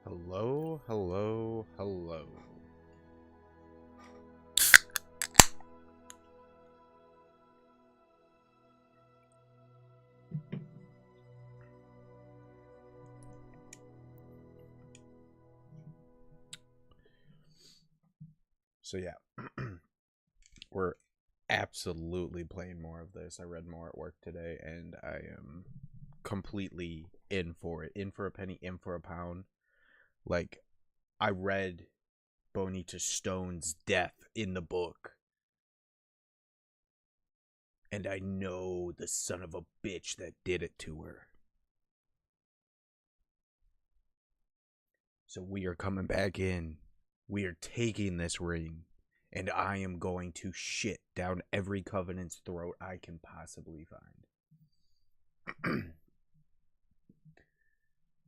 Hello, hello, hello. So yeah, we're absolutely playing more of this. I read more at work today, and I am completely in for it. In for a penny, in for a pound. Like, I read Bonita Stone's death in the book, and I know the son of a bitch that did it to her. So we are coming back in. We are taking this ring, and I am going to shit down every Covenant's throat I can possibly find.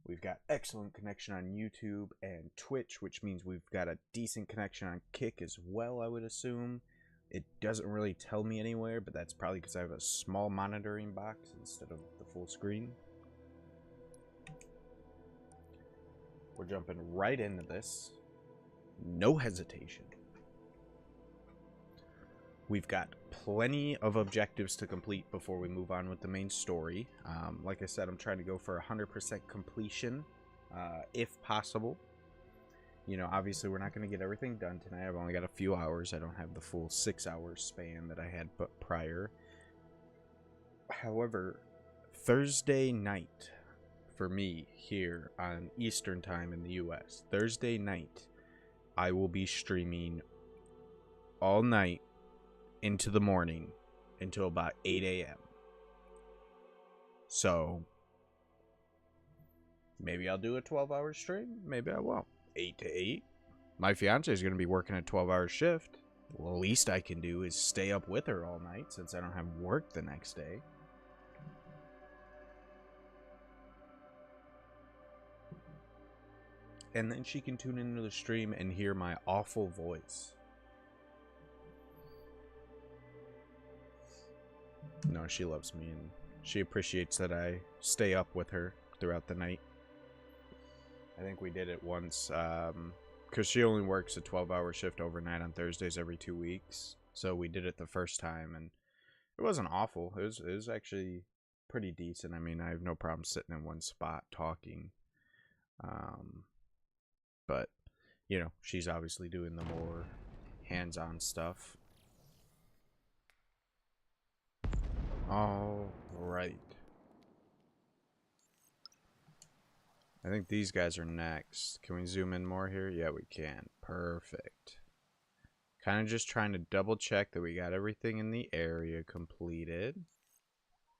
We've got excellent connection on YouTube and Twitch, which means we've got a decent connection on Kick as well, I would assume. It doesn't really tell me anywhere, but that's probably because I have a small monitoring box instead of the full screen. We're jumping right into this. No hesitation. We've got plenty of objectives to complete before we move on with the main story. Like I said, I'm trying to go for 100% completion, if possible. You know, obviously we're not going to get everything done tonight. I've only got a few hours. I don't have the full 6-hour span that I had prior. However, Thursday night for me here on Eastern Time in the US, Thursday night, I will be streaming all night into the morning until about 8 a.m. So maybe I'll do a 12-hour stream. Maybe I won't. 8 to 8. My fiance is going to be working a 12-hour shift. Well, the least I can do is stay up with her all night since I don't have work the next day. And then she can tune into the stream and hear my awful voice. No, she loves me and she appreciates that I stay up with her throughout the night. I think we did it once, because she only works a 12-hour shift overnight on Thursdays every 2 weeks. So we did it the first time, and it wasn't awful. It was actually pretty decent. I mean, I have no problem sitting in one spot talking. But, you know, she's obviously doing the more hands-on stuff. All right. I think these guys are next. Can we zoom in more here? Yeah, we can. Perfect. Kind of just trying to double check that we got everything in the area completed.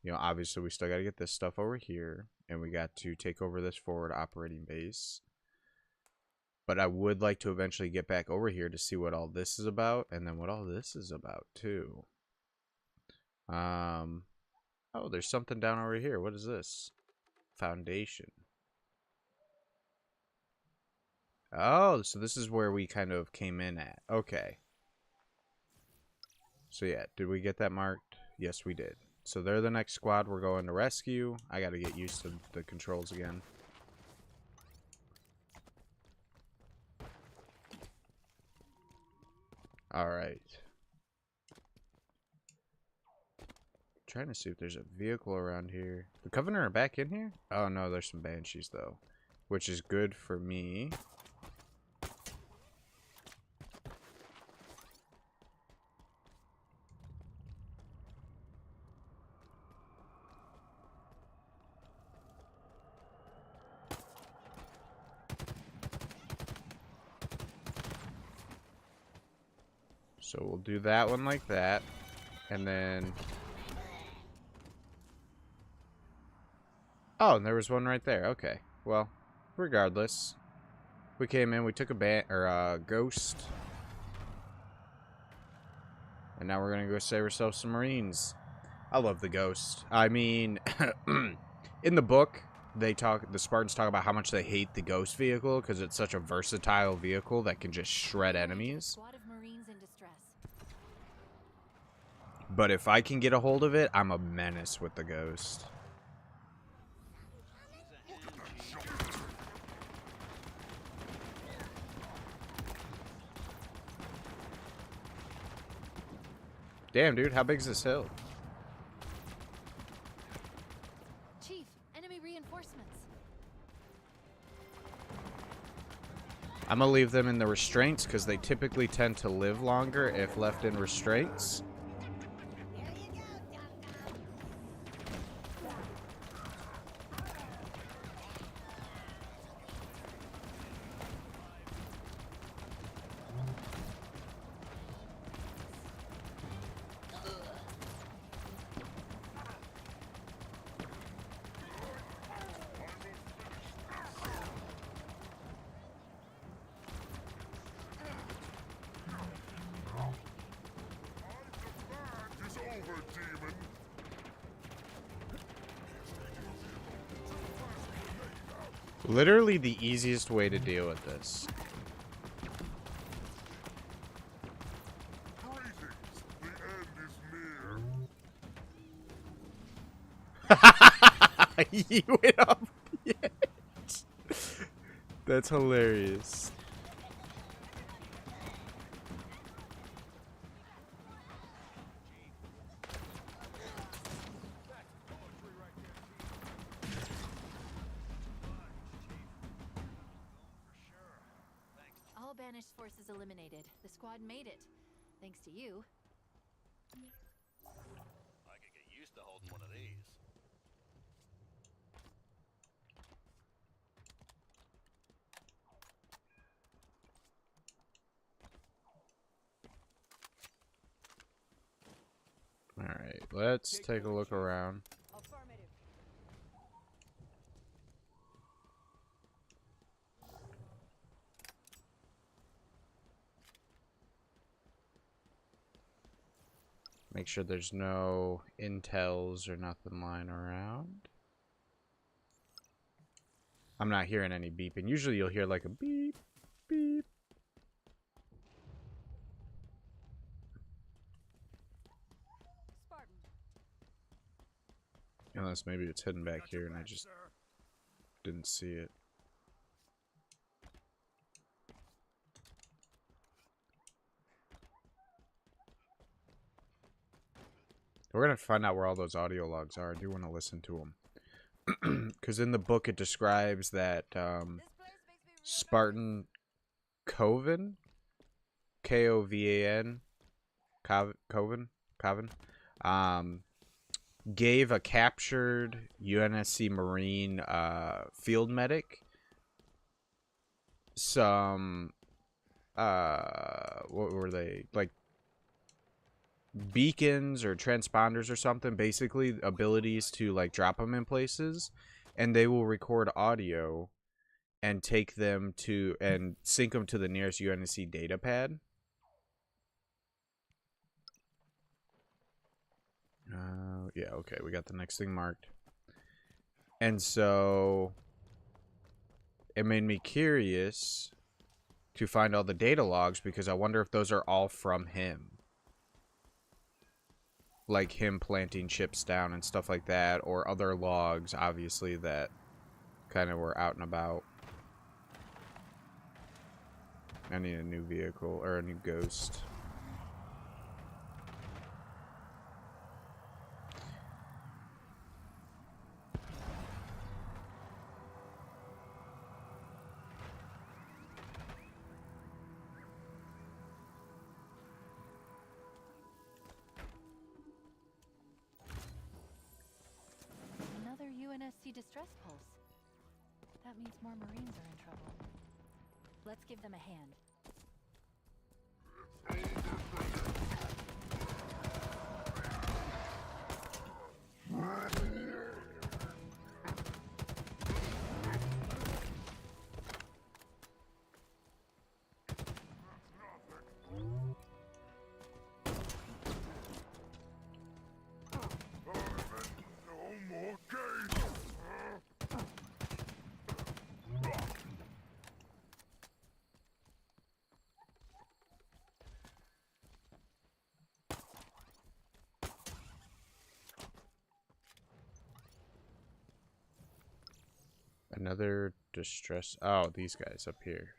You know, obviously we still got to get this stuff over here. And we got to take over this forward operating base. But I would like to eventually get back over here to see what all this is about. And then what all this is about, too. Oh, there's something down over here. What is this? Foundation. Oh, so this is where we kind of came in at. Okay. So yeah, did we get that marked? Yes, we did. So they're the next squad we're going to rescue. I got to get used to the controls again. Alright. Trying to see if there's a vehicle around here. The Covenant are back in here? Oh no, there's some Banshees though. Which is good for me. So we'll do that one like that. And then... Oh, and there was one right there. Okay. Well, regardless. We came in, we took a ghost. And now we're going to go save ourselves some Marines. I love the ghost. I mean, in the book, the Spartans talk about how much they hate the ghost vehicle because it's such a versatile vehicle that can just shred enemies. But if I can get a hold of it, I'm a menace with the ghost. Damn, dude, how big is this hill? Chief, enemy reinforcements. I'm gonna leave them in the restraints because they typically tend to live longer if left in restraints. Literally the easiest way to deal with this. You went up yet. That's hilarious. All banished forces eliminated. The squad made it. Thanks to you. I could get used to holding one of these. Alright, let's take a look around. Make sure there's no intels or nothing lying around. I'm not hearing any beeping. Usually you'll hear like a beep, beep. Spartan. Unless maybe it's hidden back here and I just didn't see it. We're going to find out where all those audio logs are. I do want to listen to them. Because in the book it describes that Spartan Coven, Kovan, Coven, gave a captured UNSC Marine field medic some, what were they, like, beacons or transponders or something, basically abilities to like drop them in places, and they will record audio and take them to and sync them to the nearest UNSC data pad. Yeah, okay, we got the next thing marked. And so it made me curious to find all the data logs because I wonder if those are all from him. Like him planting chips down and stuff like that, or other logs, obviously, that kind of were out and about. I need a new vehicle, or a new ghost. Another UNSC distress pulse. That means more Marines are in trouble. Let's give them a hand. Another distress. Oh, these guys up here.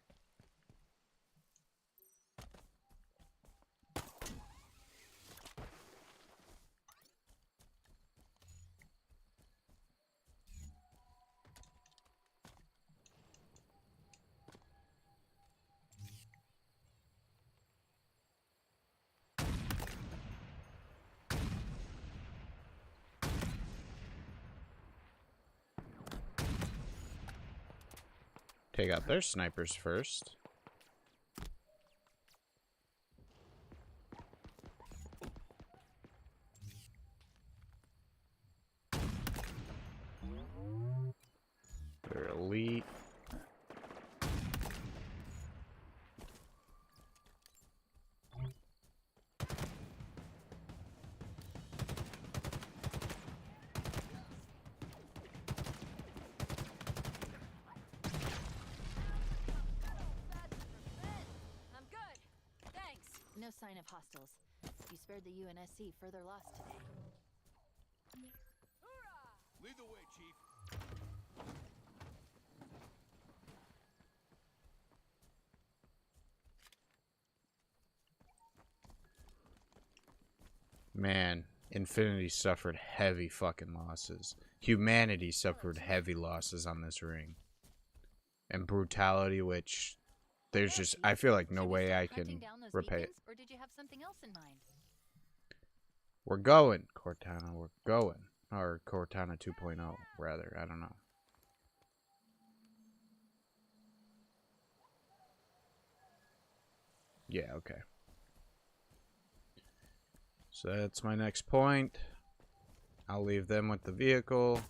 Take out their snipers first. They're elite. I'm good. Thanks. No sign of hostiles. You spared the UNSC further loss today. Lead the way, Chief. Man, Infinity suffered heavy fucking losses. Humanity suffered heavy losses on this ring. And brutality, which there's just, I feel like no way I can repay it. Or did you have something else in mind? We're going, Cortana, we're going. Or Cortana 2.0, rather, I don't know. Yeah, okay. So that's my next point. I'll leave them with the vehicle.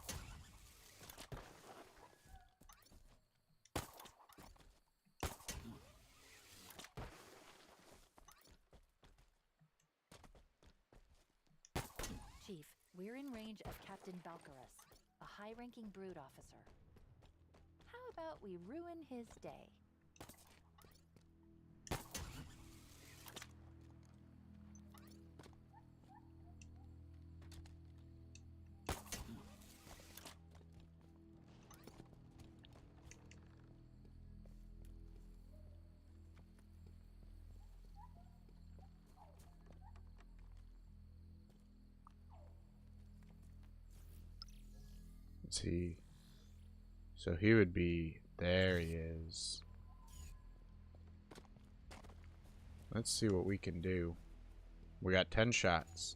Chief, we're in range of Captain Balcarus, a high-ranking brood officer. How about we ruin his day? Let's see. So he would be, there he is. Let's see what we can do. We got 10 shots.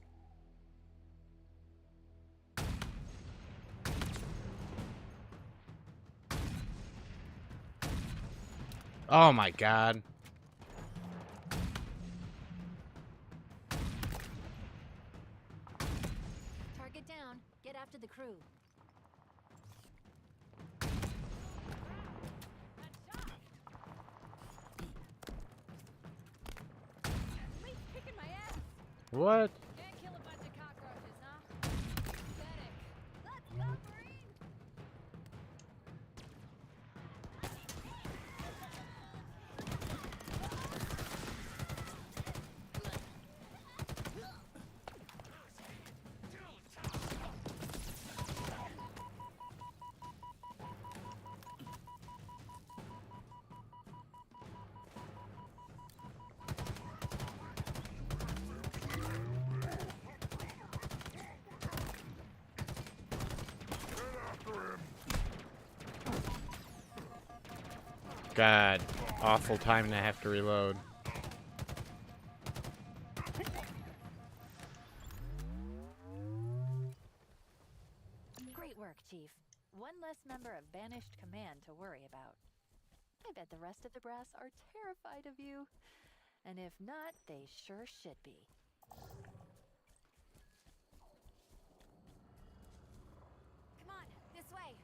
Oh my god. Target down. Get after the crew. What? Can't kill a bunch of cockroaches, huh? Pathetic. Let's go, Marine! God, awful time to have to reload. Great work, Chief. One less member of Banished Command to worry about. I bet the rest of the brass are terrified of you. And if not, they sure should be. Come on, this way.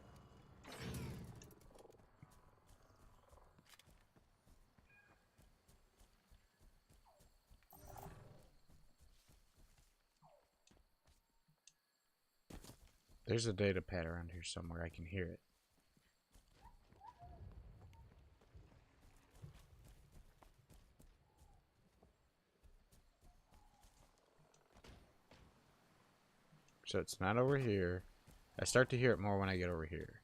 There's a data pad around here somewhere. I can hear it. So it's not over here. I start to hear it more when I get over here.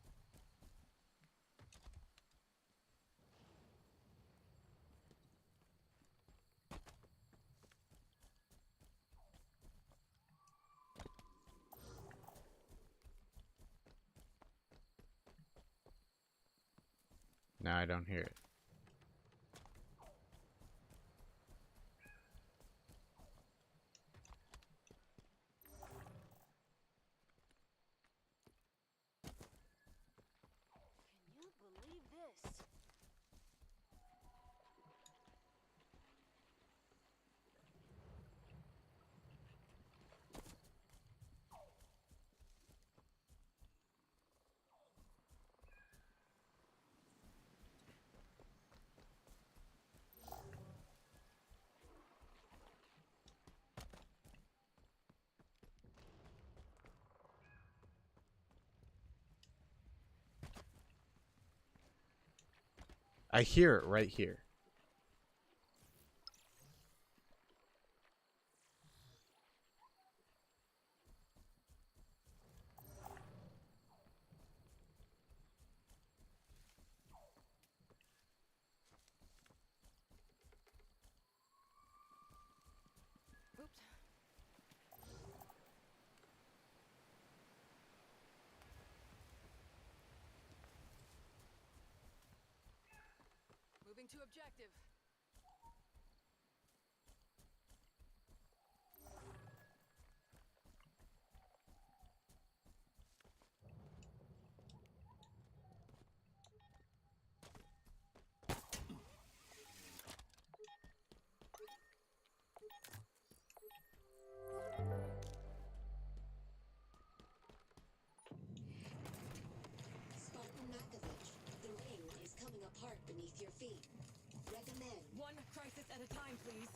Now I don't hear it. Can you believe this? I hear it right here. Oops. Moving to objective. Spartan Makovich, the ring is coming apart beneath your feet. Recommend. One crisis at a time, please.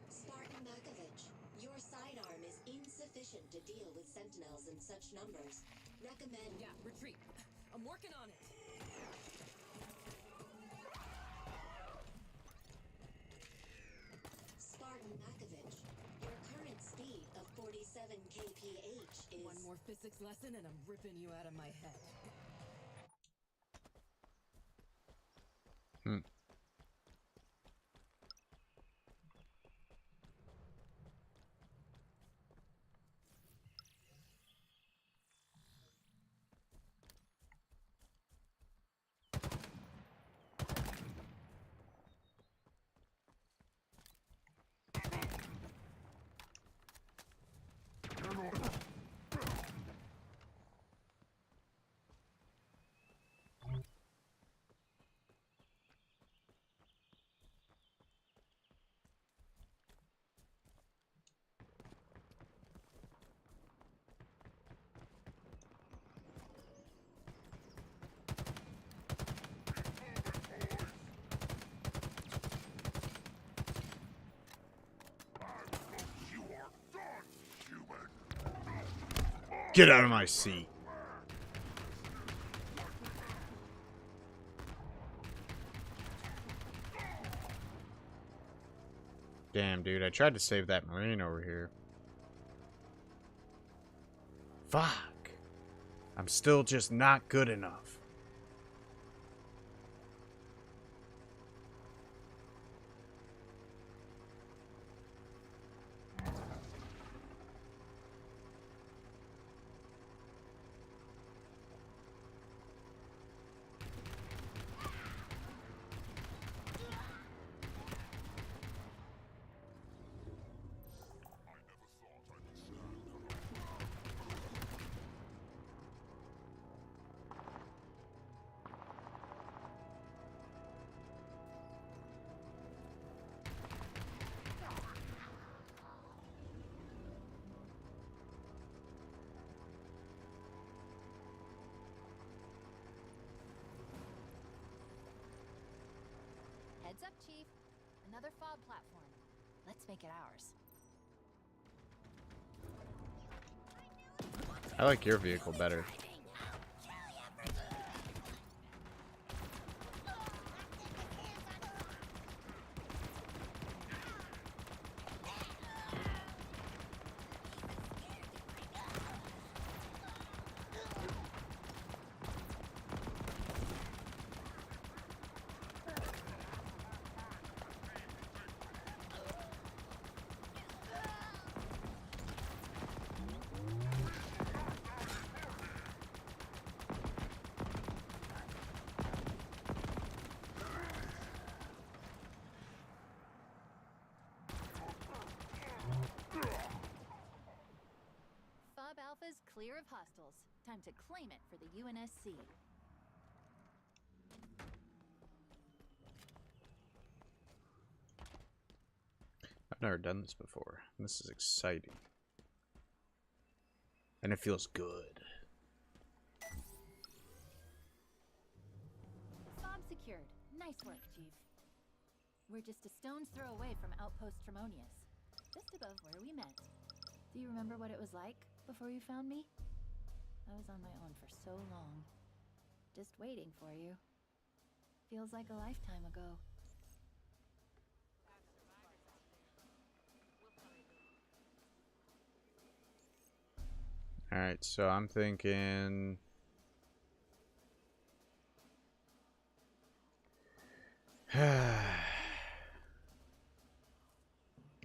Spartan Makovich, your sidearm is insufficient to deal with sentinels in such numbers. Recommend. Yeah, retreat. I'm working on it. Spartan Makovich, your current speed of 47 kph is... One more physics lesson and I'm ripping you out of my head. Hmm. Get out of my seat. Damn, dude. I tried to save that Marine over here. Fuck. I'm still just not good enough. Heads up, Chief. Another fob platform. Let's make it ours. I like your vehicle better. Fob Alpha's clear of hostiles. Time to claim it for the UNSC. I've never done this before. This is exciting. And it feels good. Fob secured. Nice work, Chief. We're just a stone's throw away from Outpost Tremonius, just above where we met. Do you remember what it was like before you found me? I was on my own for so long. Just waiting for you. Feels like a lifetime ago. Alright, so I'm thinking... I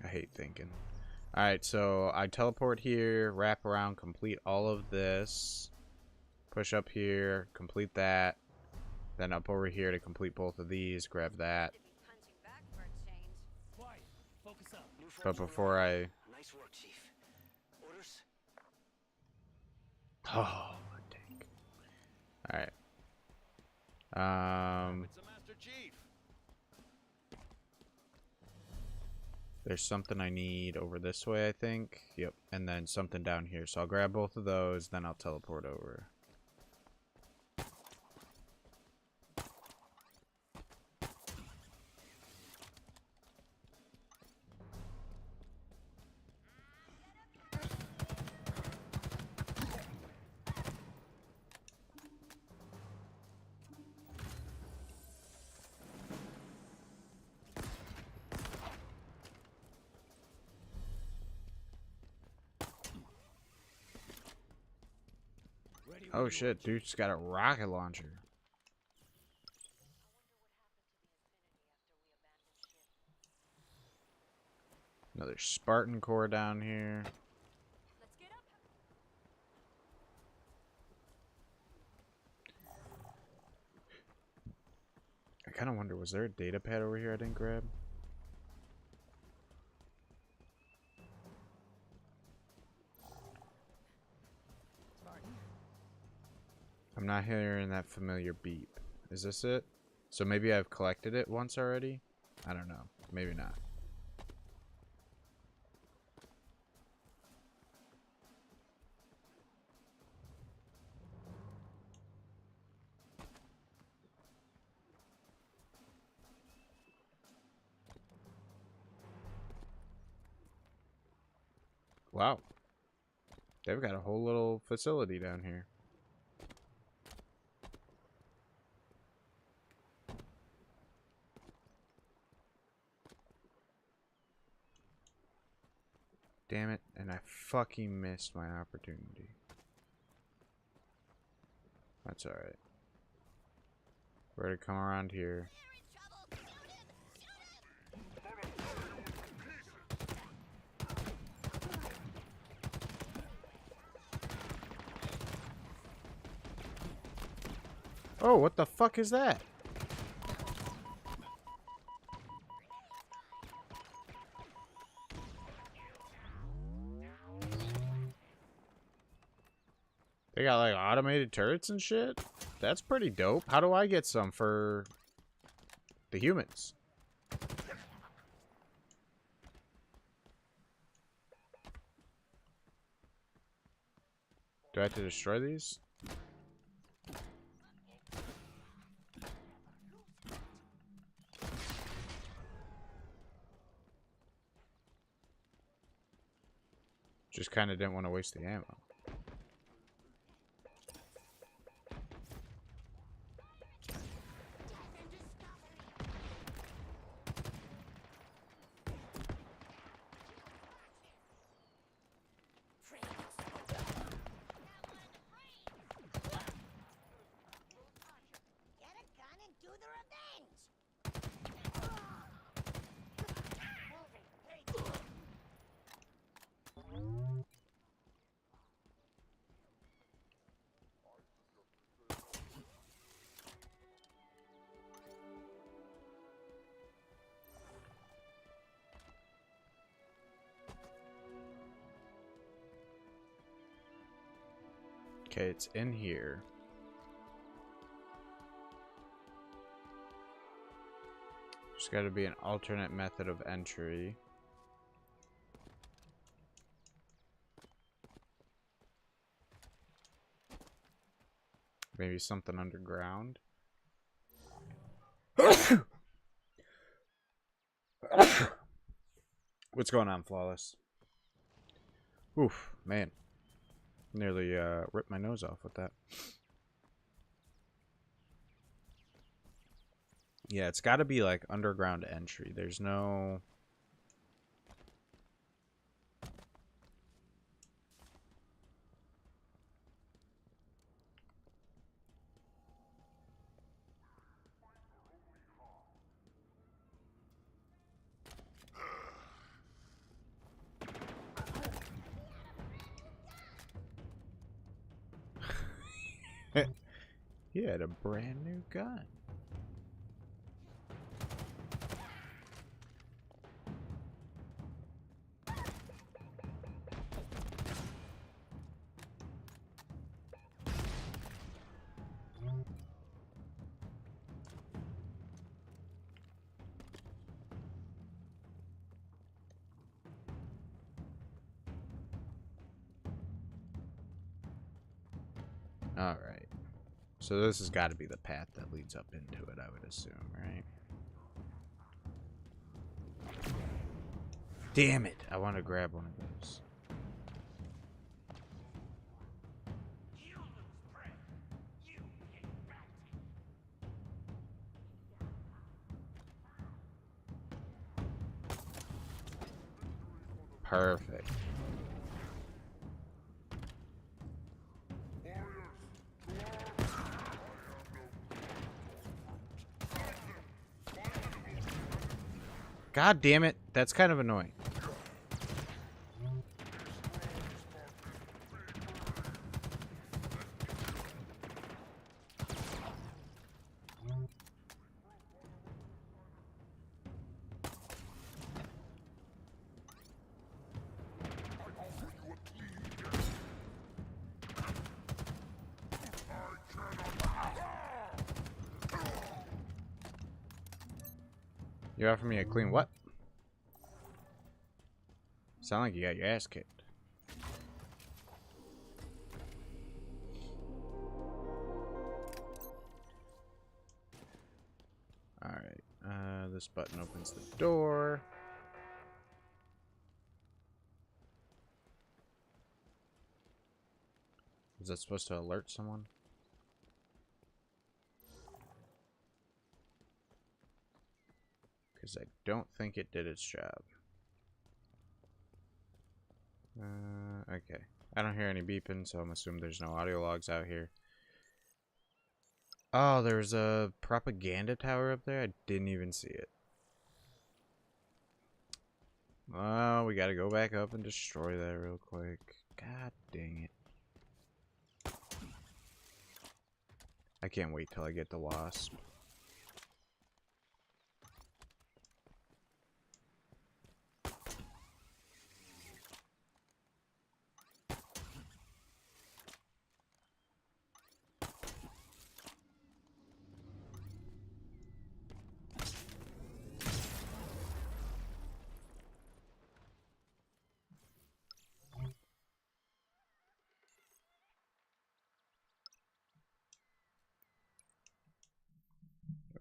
hate thinking. Alright, so I teleport here, wrap around, complete all of this. Push up here, complete that. Then up over here to complete both of these, grab that. Quiet. Focus up. But before I... Nice work, Chief. Orders? Oh, dang. Alright. It's a Master Chief. There's something I need over this way, I think. Yep. And then something down here. So I'll grab both of those, then I'll teleport over. Ready when Oh you shit, dude's got a rocket launcher. Another Spartan core down here. Let's get up. I kind of wonder, was there a data pad over here I didn't grab? Spartan. I'm not hearing that familiar beep. Is this it? So maybe I've collected it once already? I don't know. Maybe not. Wow. They've got a whole little facility down here. Damn it, and I fucking missed my opportunity. That's alright. We're to come around here. Oh, what the fuck is that? They got like automated turrets and shit? That's pretty dope. How do I get some for the humans? Do I have to destroy these? Just kind of didn't want to waste the ammo. Get a gun and do the revenge! Okay, it's in here. There's got to be an alternate method of entry. Maybe something underground. What's going on, Flawless? Oof, man. Nearly ripped my nose off with that. Yeah, it's got to be like underground entry. There's no... He had a brand new gun. Alright. So this has got to be the path that leads up into it, I would assume, right? Damn it! I want to grab one of those. Perfect. God damn it. That's kind of annoying. You offer me a clean what? Sound like you got your ass kicked. Alright. This button opens the door. Is that supposed to alert someone? Because I don't think it did its job. Okay. I don't hear any beeping, so I'm assuming there's no audio logs out here. Oh, there's a propaganda tower up there? I didn't even see it. Oh, we gotta go back up and destroy that real quick. God dang it. I can't wait till I get the wasp.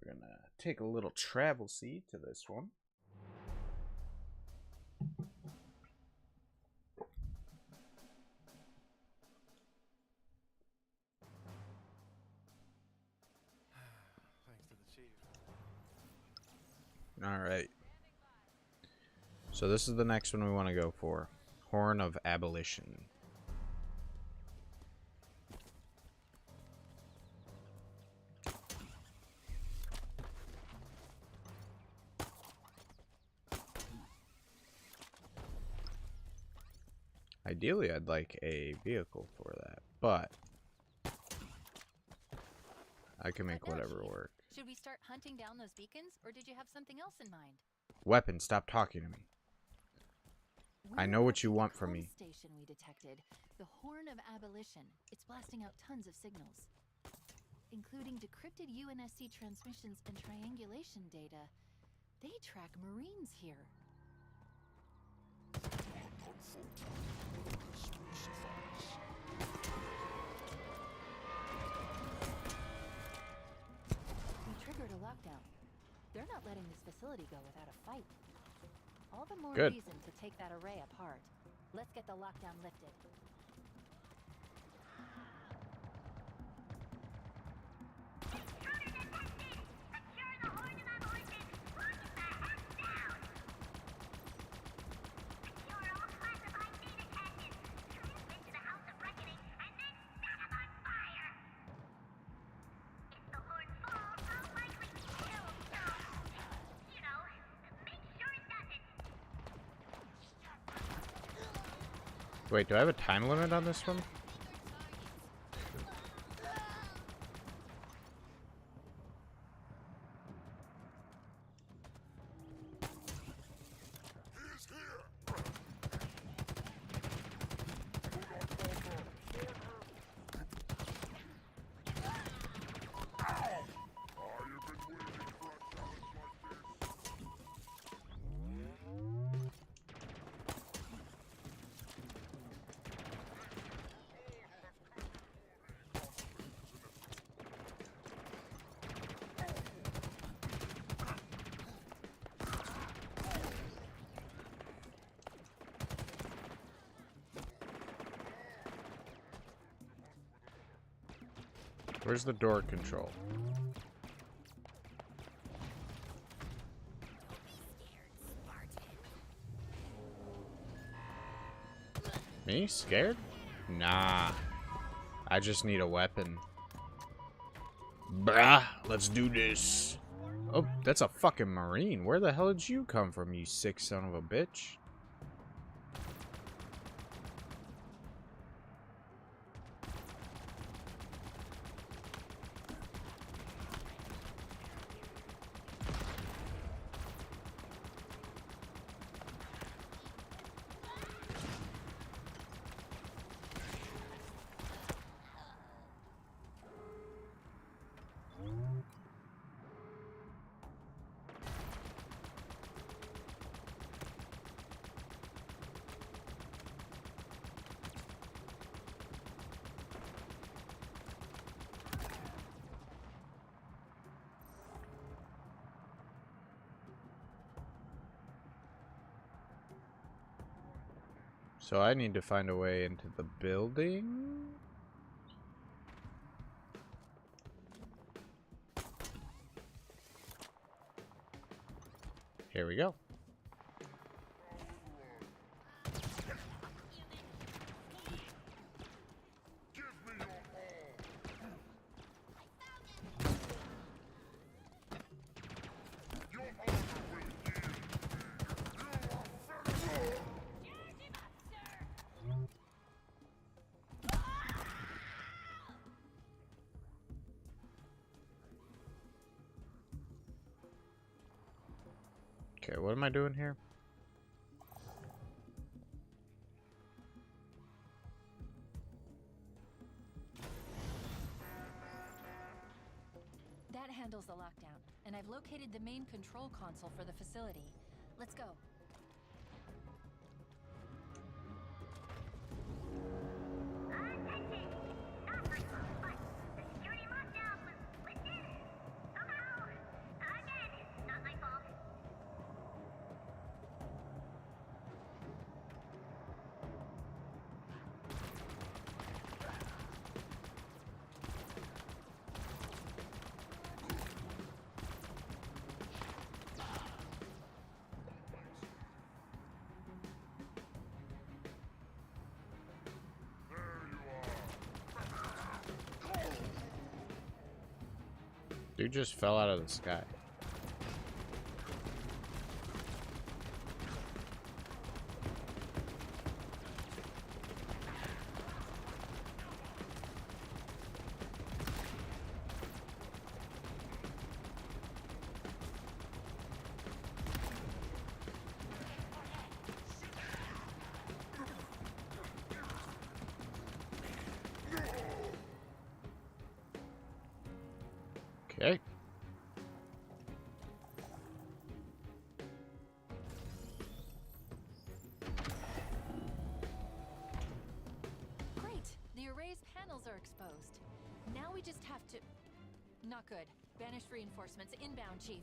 We're gonna take a little travel seed to this one. Thanks to the chief. Alright. So this is the next one we want to go for. Horn of Abolition. Ideally, I'd like a vehicle for that, but I can make What now, whatever Chief? work. Should we start hunting down those beacons, or did you have something else in mind? Weapon, stop talking to me. I know what you want from me. Station we detected, the Horn of Abolition. It's blasting out tons of signals, including decrypted UNSC transmissions and triangulation data. They track Marines here. We triggered a lockdown. They're not letting this facility go without a fight. All the more Good. reason to take that array apart. Let's get the lockdown lifted. Wait, do I have a time limit on this one? Where's the door control? Me? Scared? Nah. I just need a weapon. Brah, let's do this. Oh, that's a fucking Marine. Where the hell did you come from, you sick son of a bitch? So I need to find a way into the building? Here we go. Okay, what am I doing here? That handles the lockdown, and I've located the main control console for the facility. Let's go. Dude just fell out of the sky. Okay. Great! The array's panels are exposed. Now we just have to... Not good. Banished reinforcements inbound, Chief.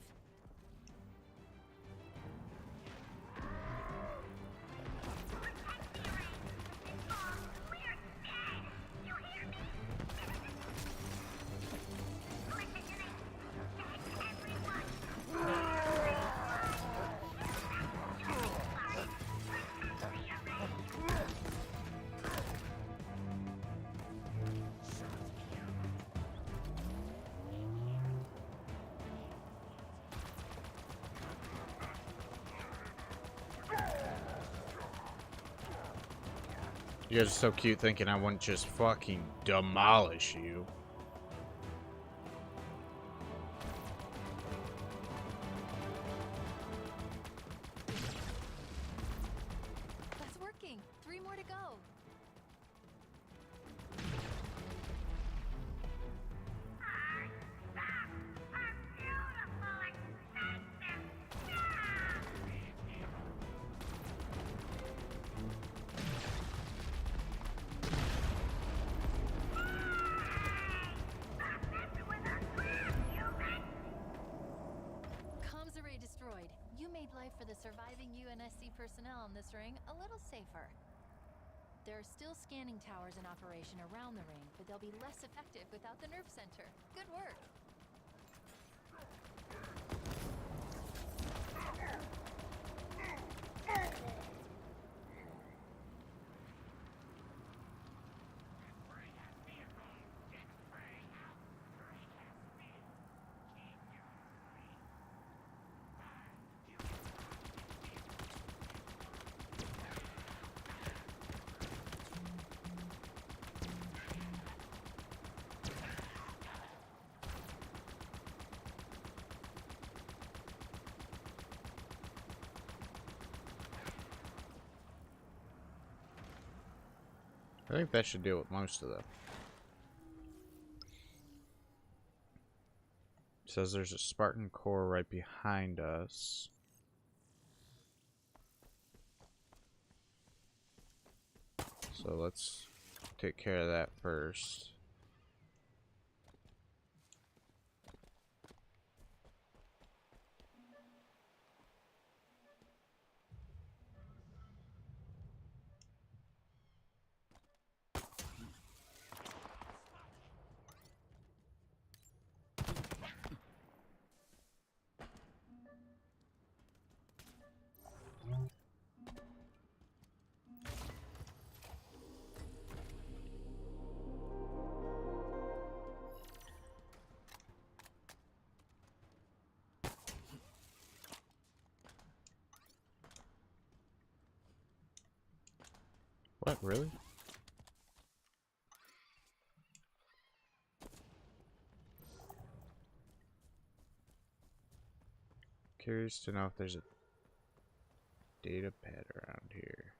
You guys are so cute thinking I wouldn't just fucking demolish you. That's working. 3 more to go. Comms array destroyed. You made life for the surviving UNSC personnel in this ring a little safer. There are still scanning towers in operation around the ring, but they'll be less effective without the nerve center. Good work. I think that should deal with most of them. It says there's a Spartan core right behind us. So let's take care of that first. What, really? Curious to know if there's a data pad around here.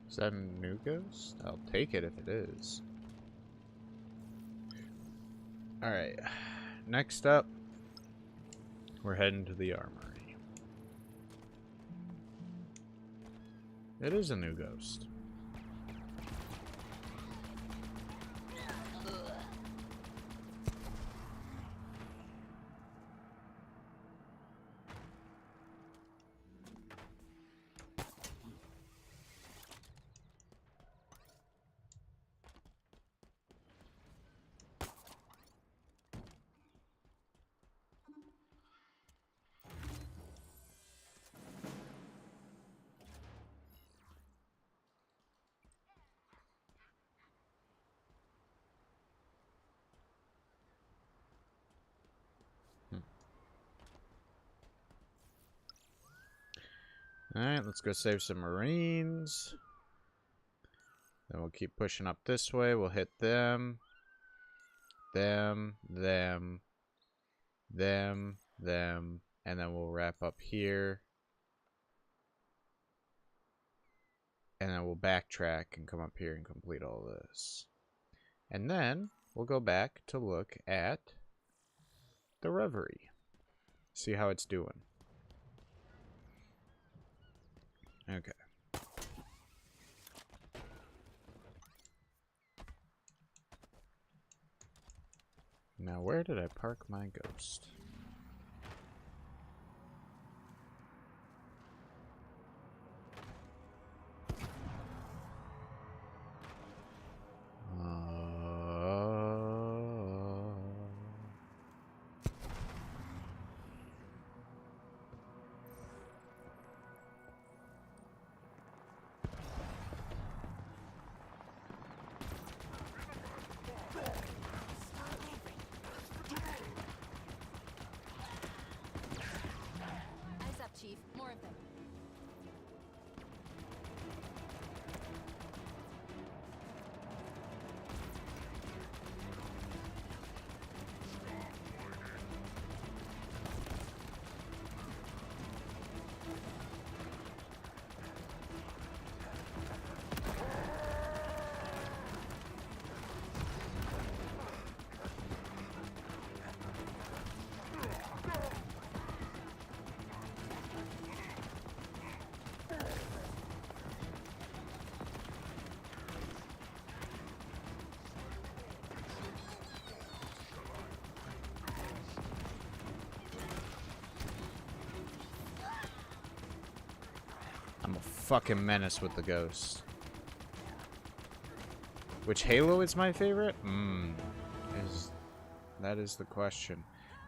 Is that a new ghost? I'll take it if it is. Alright. Next up, we're heading to the armory. It is a new ghost. Alright, let's go save some Marines. Then we'll keep pushing up this way. We'll hit them. Them. And then we'll wrap up here. And then we'll backtrack and come up here and complete all this. And then we'll go back to look at the Reverie. See how it's doing. Okay. Now, where did I park my ghost? Eyes up, Chief. More of them. I'm a fucking menace with the ghost. Which Halo is my favorite? That is the question.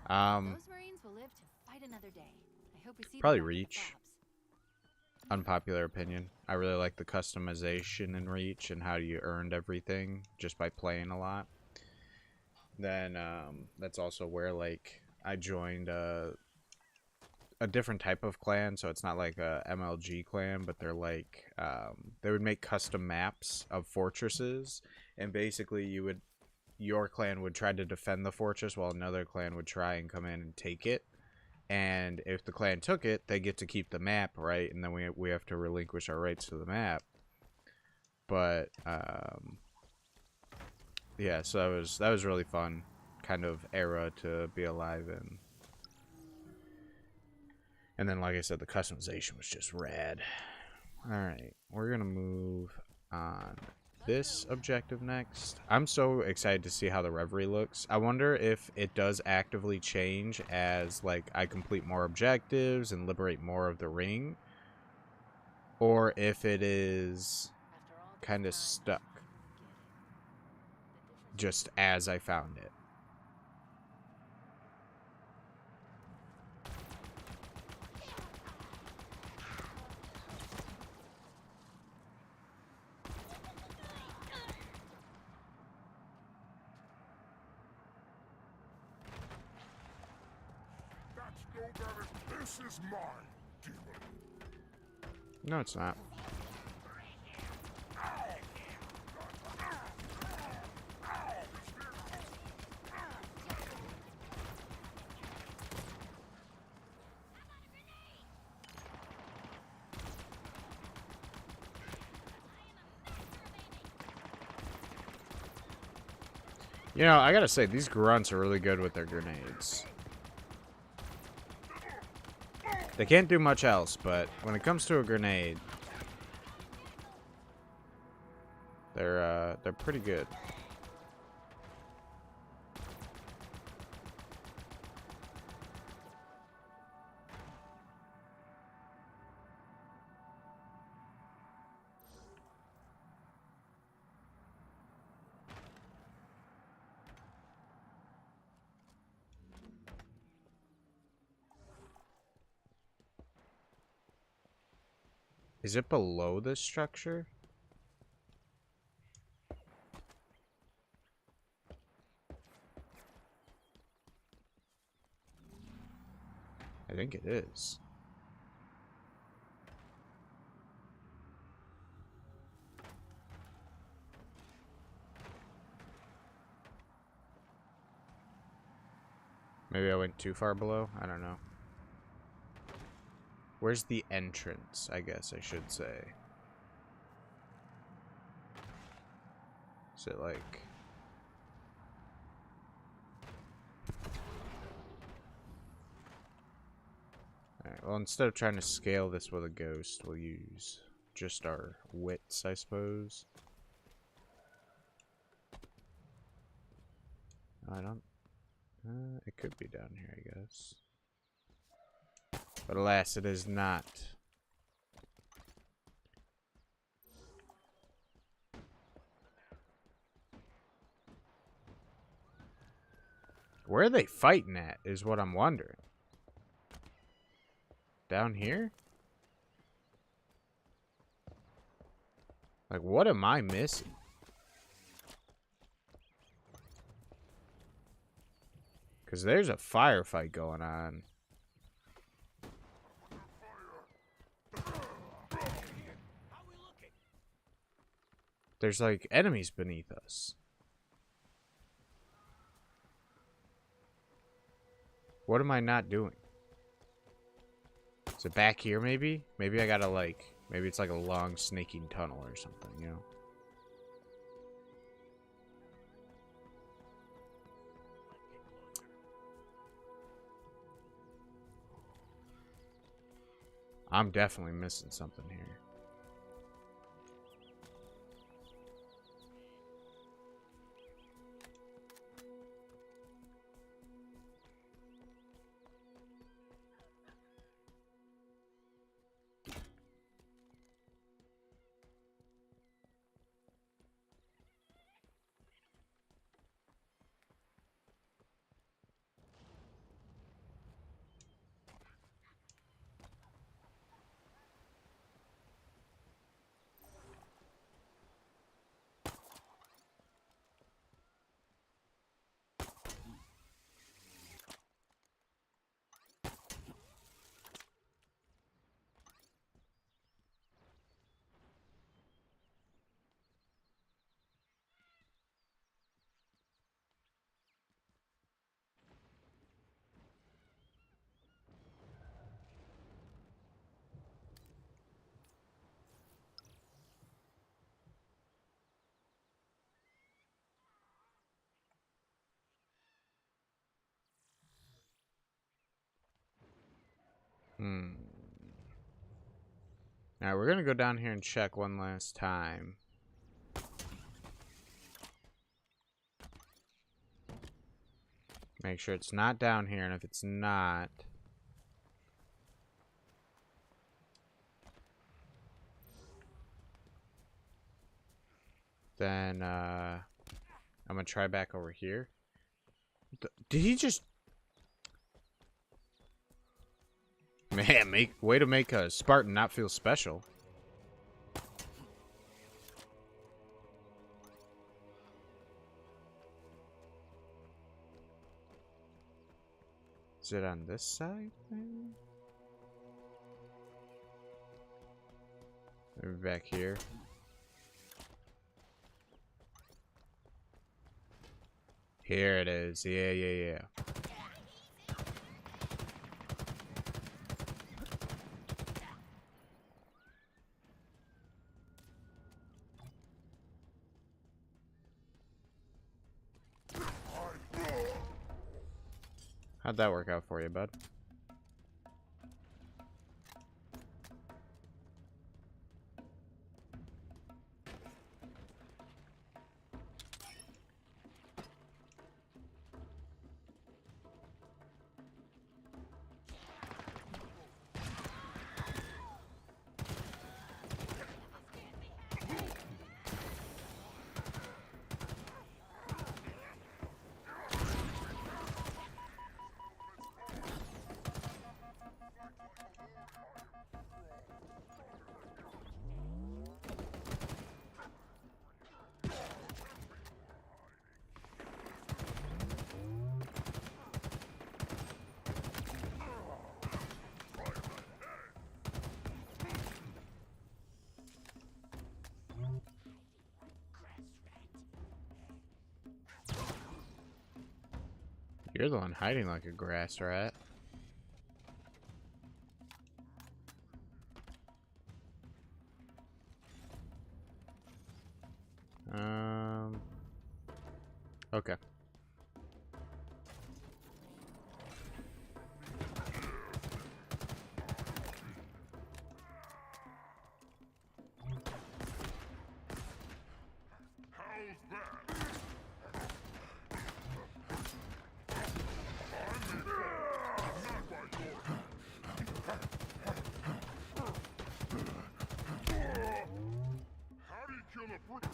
Those Marines will live to fight another day. I hope we see Probably them back at the Reach. labs. Unpopular opinion. I really like the customization in Reach and how you earned everything just by playing a lot. Then that's also where like I joined a different type of clan, so it's not like a MLG clan, but they're like they would make custom maps of fortresses, and basically your clan would try to defend the fortress while another clan would try and come in and take it. And if the clan took it, they get to keep the map, right? And then we have to relinquish our rights to the map. But yeah, so that was really fun kind of era to be alive in. And then, like I said, the customization was just rad. Alright, we're going to move on this objective next. I'm so excited to see how the Reverie looks. I wonder if it does actively change as, like, I complete more objectives and liberate more of the ring. Or if it is kind of stuck just as I found it. This is mine, demon. No, it's not. You know, I gotta say, these grunts are really good with their grenades. They can't do much else, but when it comes to a grenade, they're pretty good. Is it below this structure? I think it is. Maybe I went too far below? I don't know. Where's the entrance, I guess I should say. Is it like... Alright, well, instead of trying to scale this with a ghost, we'll use just our wits, I suppose. I don't... It could be down here, I guess. But alas, it is not. Where are they fighting at is what I'm wondering. Down here? Like, what am I missing? Because there's a firefight going on. There's like enemies beneath us. What am I not doing? Is it back here maybe? Maybe I gotta like, maybe it's like a long snaking tunnel or something, you know? I'm definitely missing something here. Now we're gonna go down here and check one last time. Make sure it's not down here, and if it's not, then I'm gonna try back over here. Did he just... Man, way to make a Spartan not feel special. Is it on this side? Maybe back here. Here it is. Yeah. How'd that work out for you, bud? You're the one hiding like a grass rat. Okay. How's that? How do you kill a brute?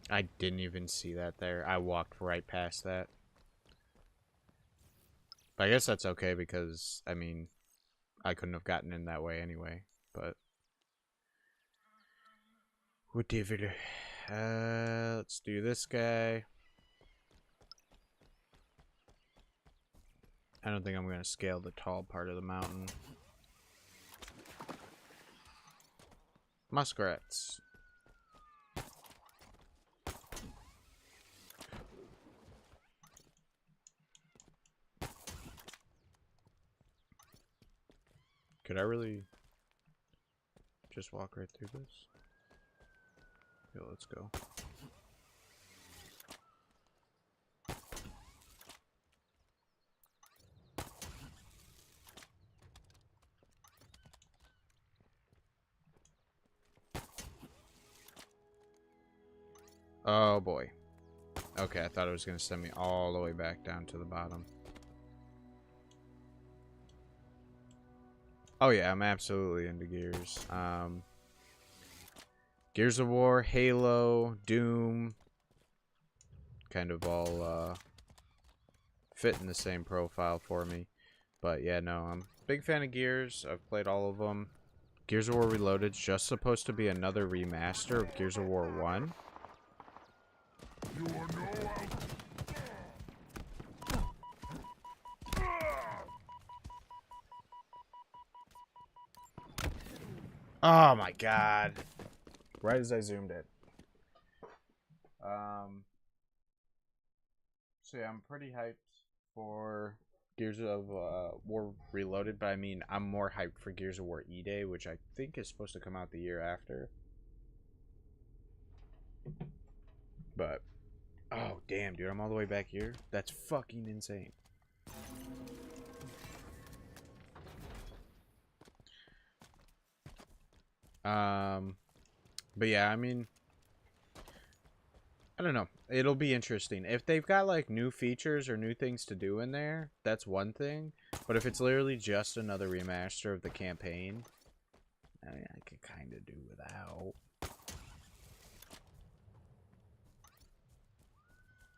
I didn't even see that there. I walked right past that. But I guess that's okay because, I mean, I couldn't have gotten in that way anyway. But whatever. Let's do this guy. I don't think I'm going to scale the tall part of the mountain. Muskrats. Could I really just walk right through this? Yeah, let's go. Oh boy. Okay, I thought it was going to send me all the way back down to the bottom. Oh yeah, I'm absolutely into Gears. Gears of War, Halo, Doom, kind of all fit in the same profile for me. But yeah, no, I'm a big fan of Gears. I've played all of them. Gears of War Reloaded's just supposed to be another remaster of Gears of War 1. You are no out. Oh my god. Right as I zoomed in. So yeah, I'm pretty hyped for Gears of War Reloaded, but I mean, I'm more hyped for Gears of War E-Day, which I think is supposed to come out the year after. But, oh damn, dude, I'm all the way back here? That's fucking insane. But yeah, I mean, I don't know. It'll be interesting. If they've got like new features or new things to do in there, that's one thing. But if it's literally just another remaster of the campaign, I mean, I could kind of do without.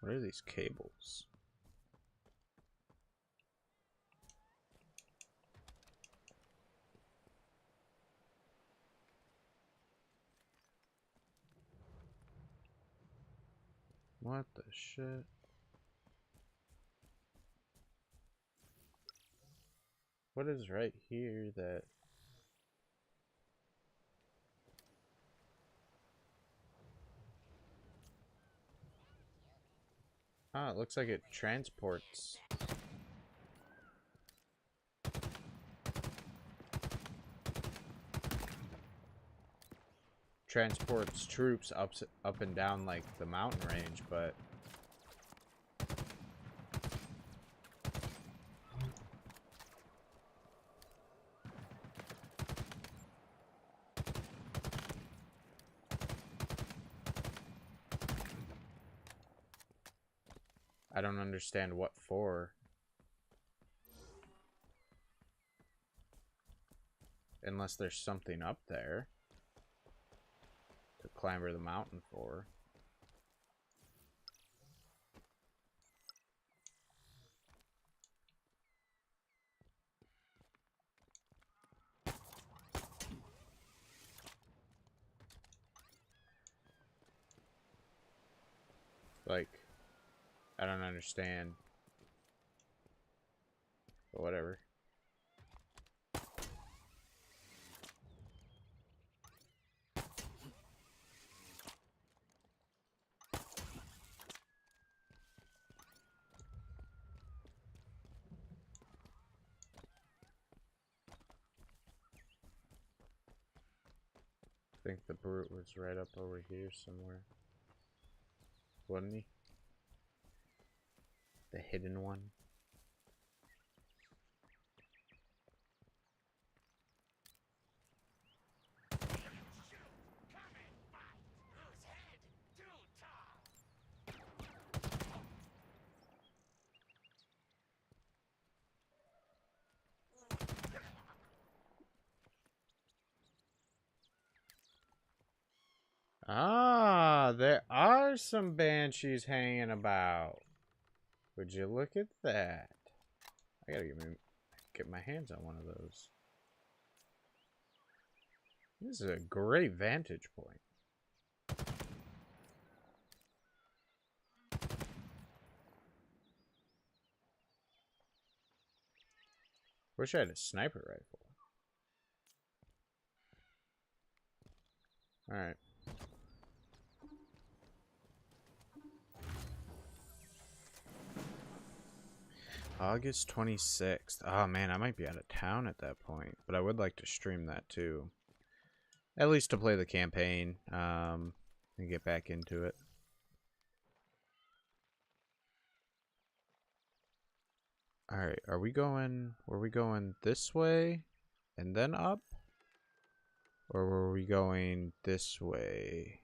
What are these cables? What the shit? What is right here that... Ah, it looks like it transports. Transports troops up and down like the mountain range, but... I don't understand what for. Unless there's something up there to climber the mountain for. Like, I don't understand. But whatever. think the brute was right up over here somewhere. Wasn't he? The hidden one. Ah, there are some banshees hanging about. Would you look at that? I gotta get my hands on one of those. This is a great vantage point. Wish I had a sniper rifle. Alright. August 26th. Oh man, I might be out of town at that point. But I would like to stream that too. At least to play the campaign. And get back into it. Alright, were we going this way and then up? Or were we going this way?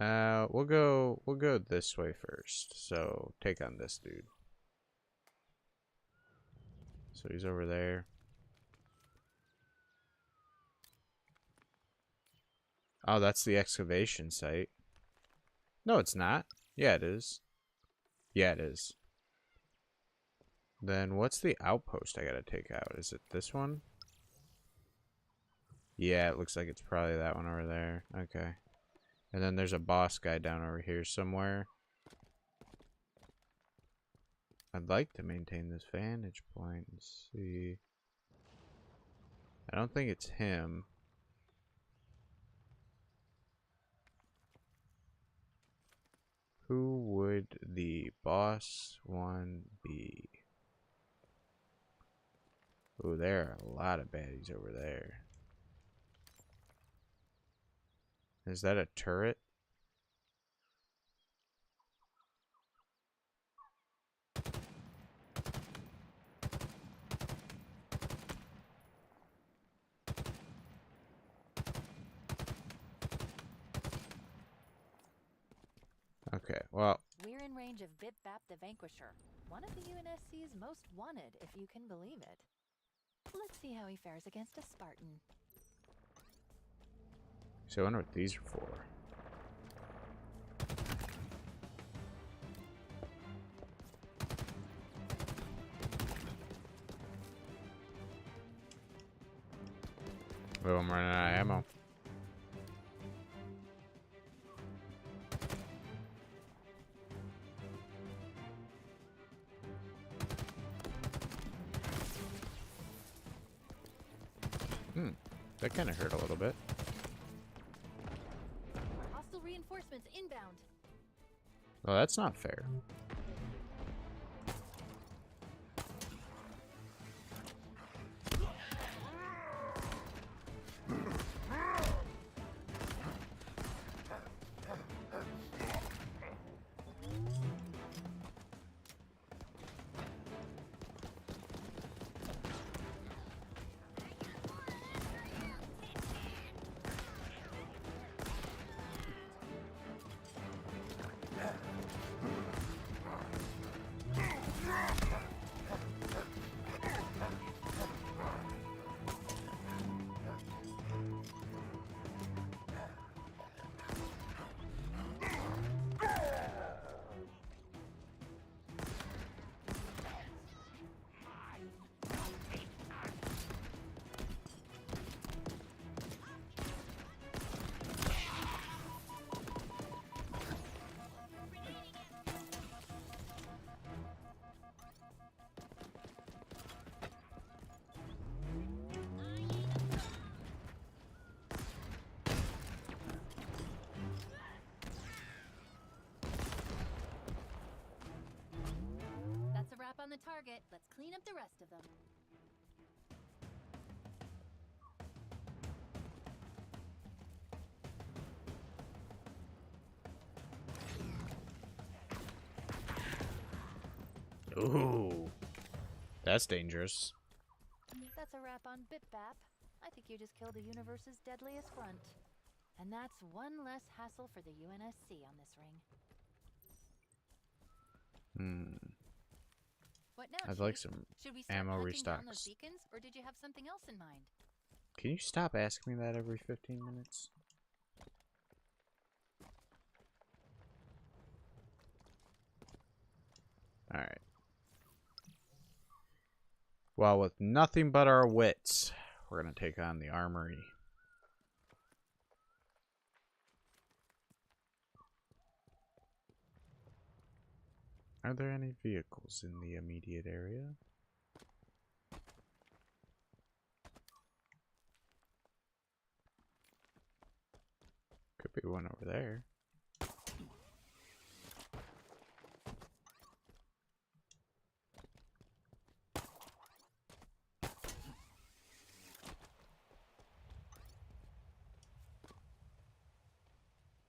We'll go this way first. So take on this dude. So he's over there. Oh, that's the excavation site. No, it's not. Yeah, it is. Yeah, it is. Then what's the outpost I gotta take out? Is it this one? Yeah, it looks like it's probably that one over there. Okay. And then there's a boss guy down over here somewhere. I'd like to maintain this vantage point and see. I don't think it's him. Who would the boss one be? Ooh, there are a lot of baddies over there. Is that a turret? Okay, well. We're in range of Bip Bap the Vanquisher, one of the UNSC's most wanted, if you can believe it. Let's see how he fares against a Spartan. So I wonder what these are for. Oh, I'm running out of ammo. That kind of hurt a little bit. Hostile reinforcements inbound. Well, that's not fair. On the target, let's clean up the rest of them. Ooh. That's dangerous. That's a wrap on BitBap. I think you just killed the universe's deadliest grunt. And that's one less hassle for the UNSC on this ring. What now, I'd Chief? like some Should we start ammo hunting down those restocks. beacons, or did you have something else in mind? Can you stop asking me that every 15 minutes? Alright. Well, with nothing but our wits, we're going to take on the armory. Are there any vehicles in the immediate area? Could be one over there.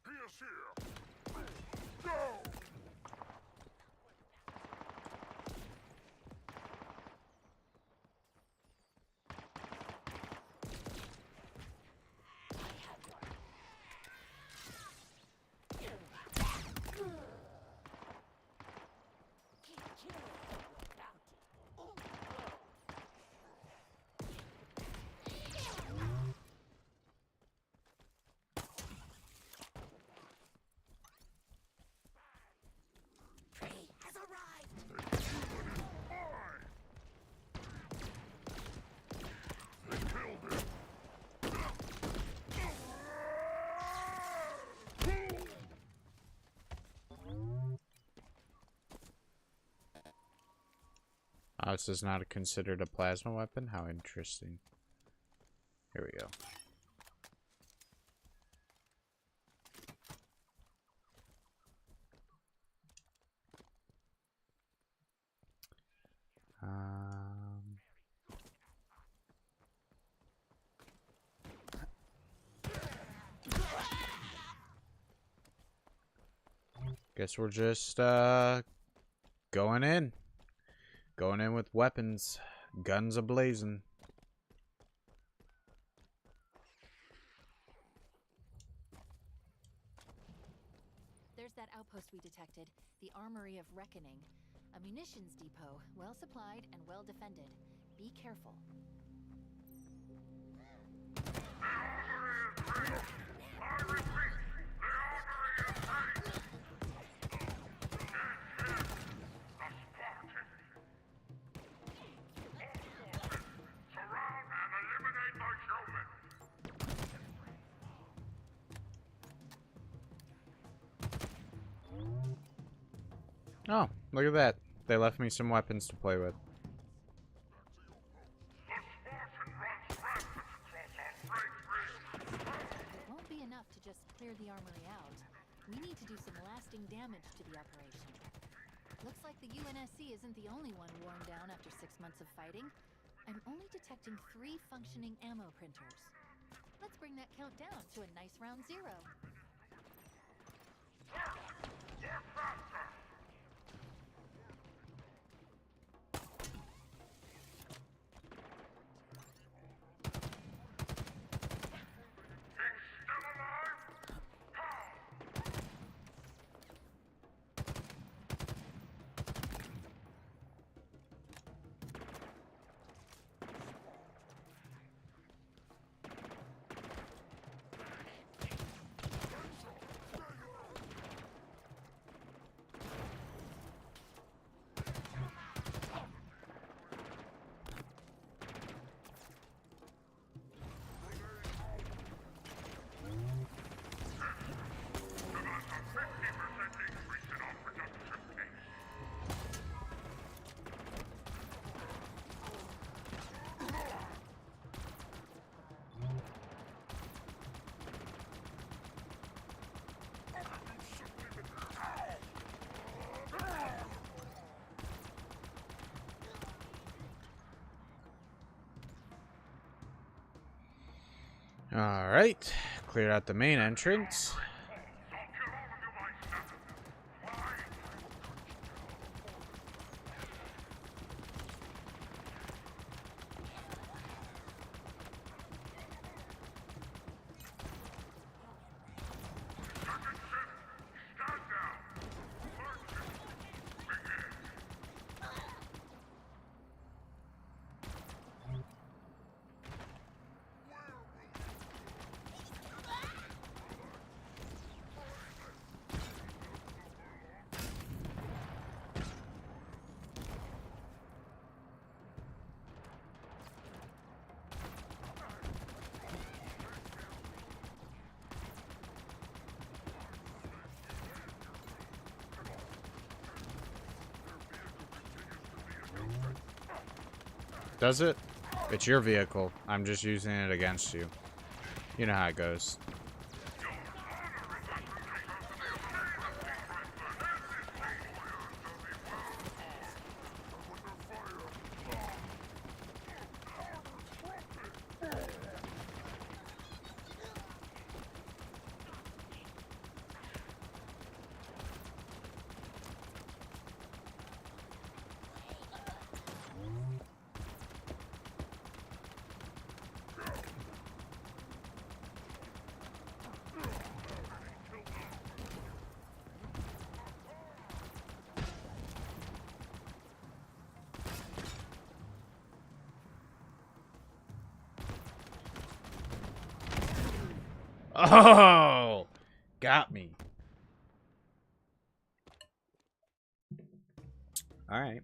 Pierce here. Go! Prey has arrived. They killed him. Oh, this is not considered a plasma weapon? How interesting. Here we go. Guess we're just going in. Going in with weapons. Guns a-blazing. There's that outpost we detected, the Armory of Reckoning. A munitions depot, well supplied and well defended. Be careful. Surround and eliminate my showmen. Oh, look at that. They left me some weapons to play with. It won't be enough to just clear the armory out. We need to do some lasting damage to the operation. Looks like the UNSC isn't the only one worn down after 6 months of fighting. I'm only detecting 3 functioning ammo printers. Let's bring that count down to a nice round 0. Alright. Cleared out the main entrance. Does it? It's your vehicle. I'm just using it against you. You know how it goes. Oh! Got me. Alright.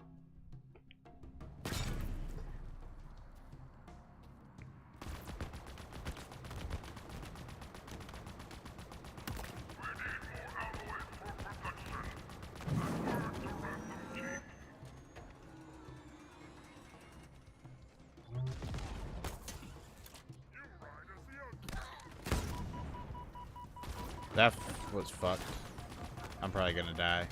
That was fucked. I'm probably gonna die.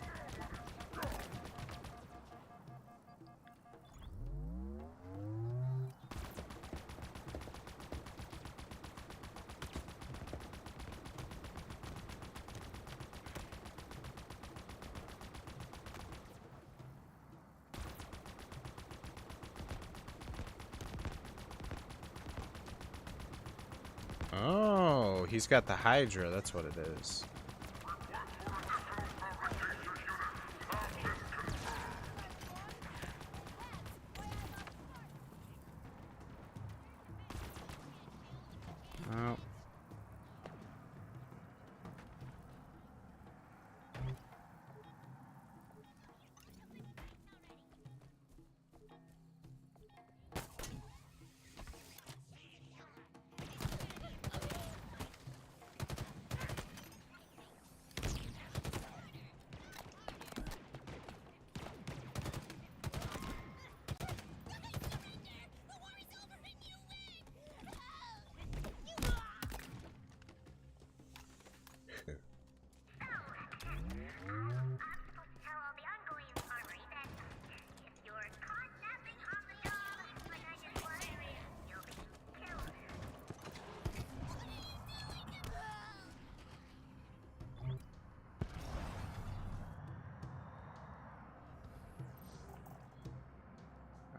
Oh, he's got the Hydra. That's what it is. Oh.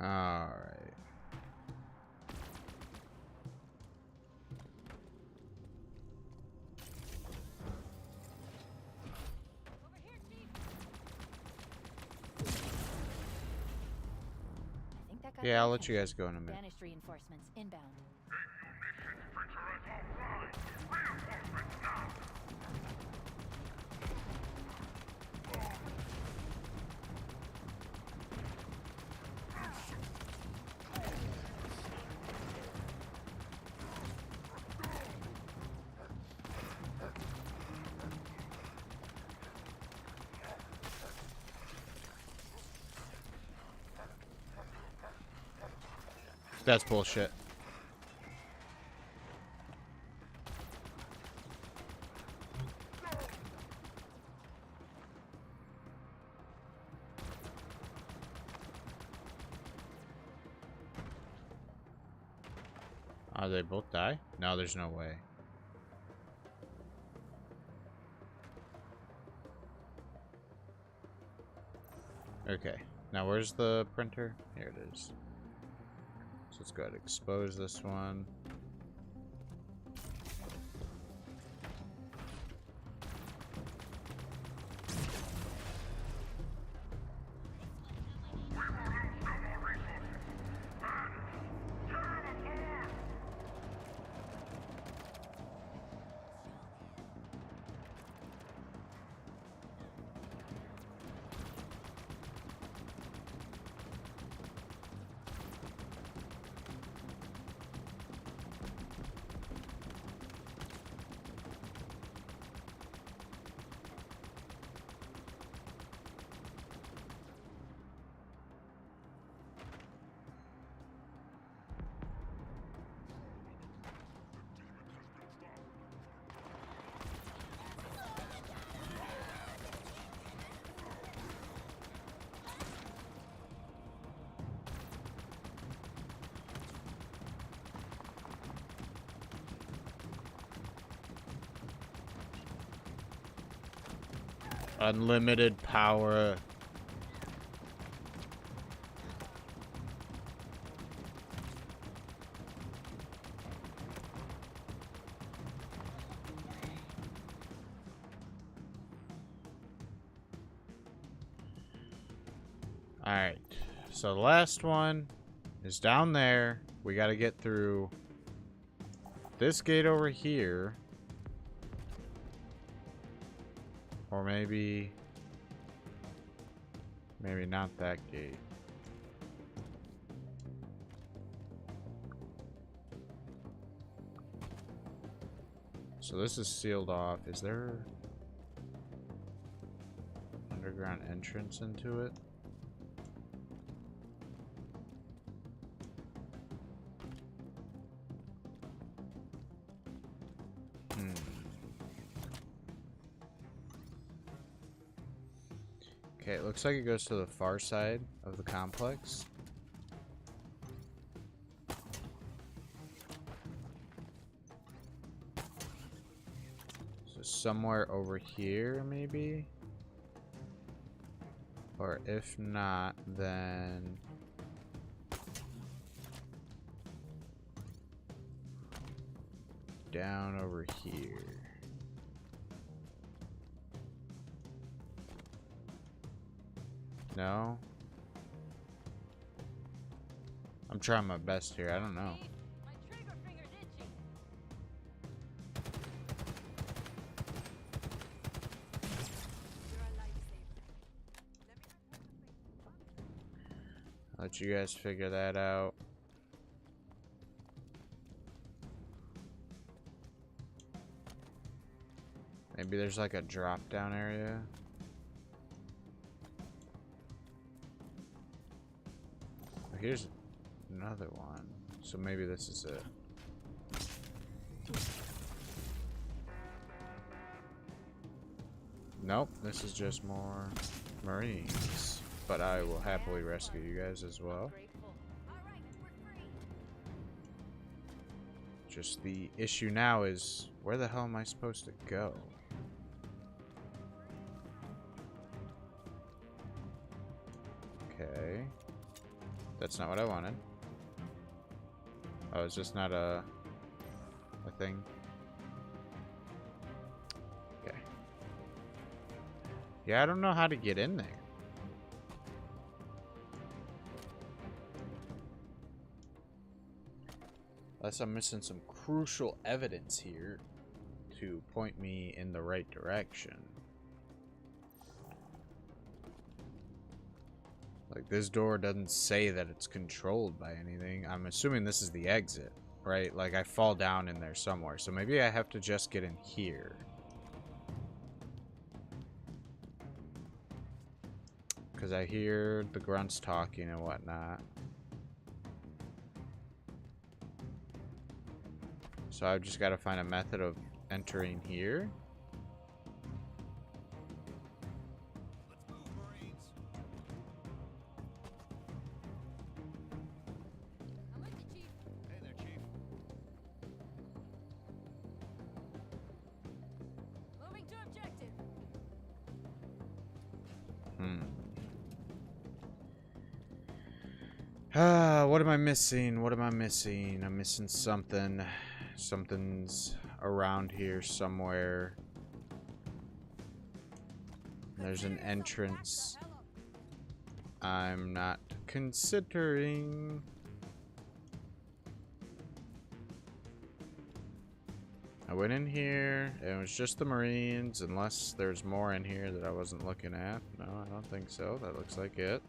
Alright. I think that got Yeah, I'll their let you guys attention. go in a minute. Banished reinforcements inbound. That's bullshit. Oh, they both die? No, there's no way. Okay. Now where's the printer? Here it is. So let's go ahead and expose this one. Unlimited power. Alright, so the last one is down there. We gotta get through this gate over here. Or maybe not that gate. So this is sealed off. Is there underground entrance into it? Okay, it looks like it goes to the far side of the complex. So somewhere over here, maybe? Or if not, then... down over here. No? I'm trying my best here. I don't know. My trigger finger's itchy. You're a lifesaver. I'll let you guys figure that out. Maybe there's like a drop down area. Here's another one. So maybe this is it. Nope, this is just more Marines. But I will happily rescue you guys as well. Just the issue now is, where the hell am I supposed to go? Okay. That's not what I wanted. Oh, it's just not a thing. Okay. Yeah, I don't know how to get in there. Unless I'm missing some crucial evidence here to point me in the right direction. Like, this door doesn't say that it's controlled by anything. I'm assuming this is the exit, right? Like, I fall down in there somewhere. So maybe I have to just get in here. Because I hear the grunts talking and whatnot. So I've just got to find a method of entering here. What am I missing? What am I missing? I'm missing something. Something's around here somewhere. There's an entrance I'm not considering. I went in here, and it was just the Marines, unless there's more in here that I wasn't looking at. No, I don't think so. That looks like it.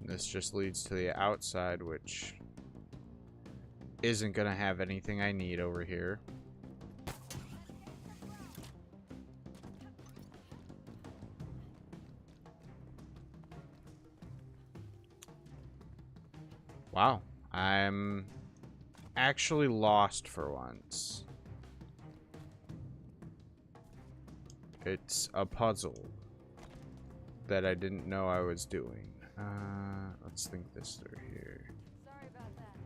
This just leads to the outside, which isn't gonna have anything I need over here. Wow, I'm actually lost for once. It's a puzzle. that I didn't know I was doing. Let's think this through here. Sorry about that.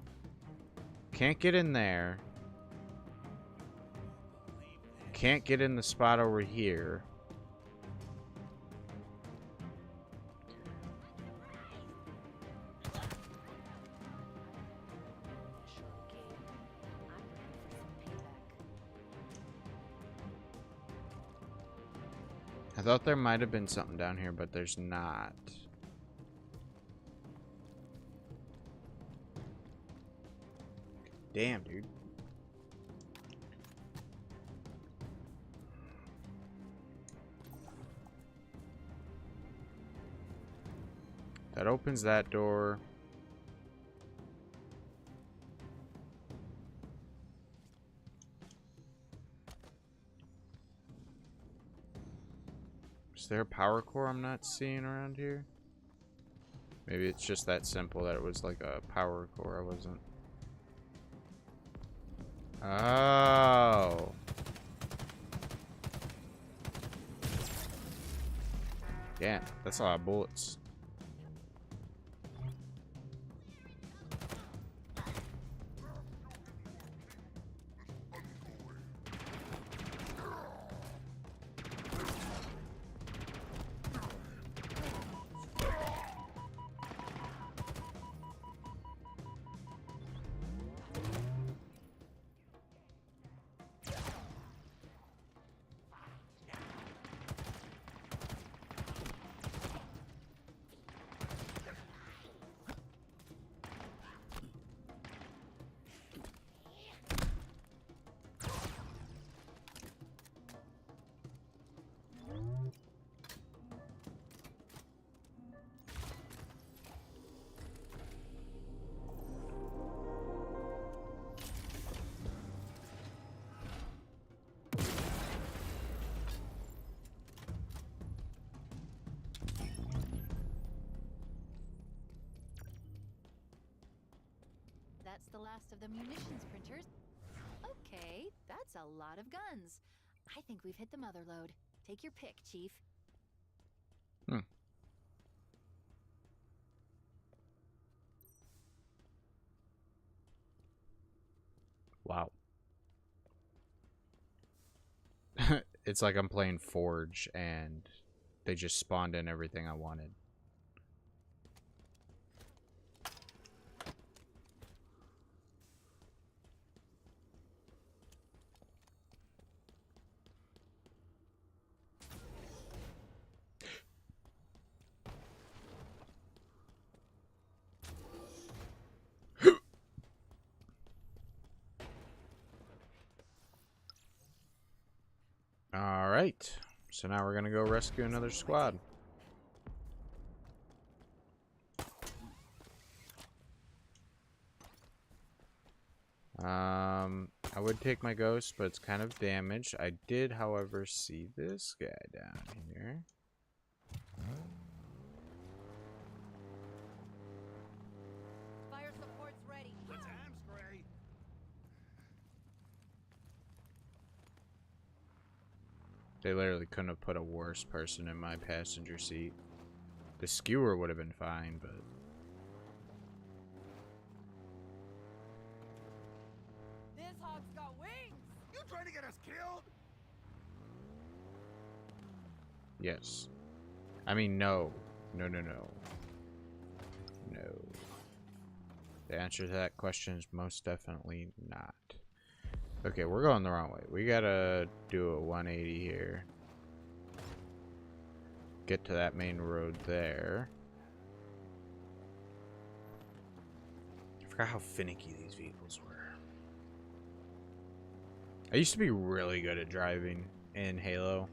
Can't get in there. Can't get in the spot over here. Short game. I'm ready for some payback. I thought there might have been something down here, but there's not. Damn, dude. That opens that door. Is there a power core I'm not seeing around here? Maybe it's just that simple that it was like a power core I wasn't. Oh. Damn, that's a lot of bullets. That's the last of the munitions printers. Okay, that's a lot of guns. I think we've hit the mother lode. Take your pick, Chief. Wow. It's like I'm playing Forge and they just spawned in everything I wanted. Alright, so now we're gonna go rescue another squad. I would take my ghost, but it's kind of damaged. I did, however, see this guy down here. Fire support's ready. The time's great. They literally couldn't have put a worse person in my passenger seat. The skewer would have been fine, but... This hog's got wings. You trying to get us killed? Yes. I mean, no. No, no, no. No. The answer to that question is most definitely not. Okay, we're going the wrong way. We gotta do a 180 here. Get to that main road there. I forgot how finicky these vehicles were. I used to be really good at driving in Halo.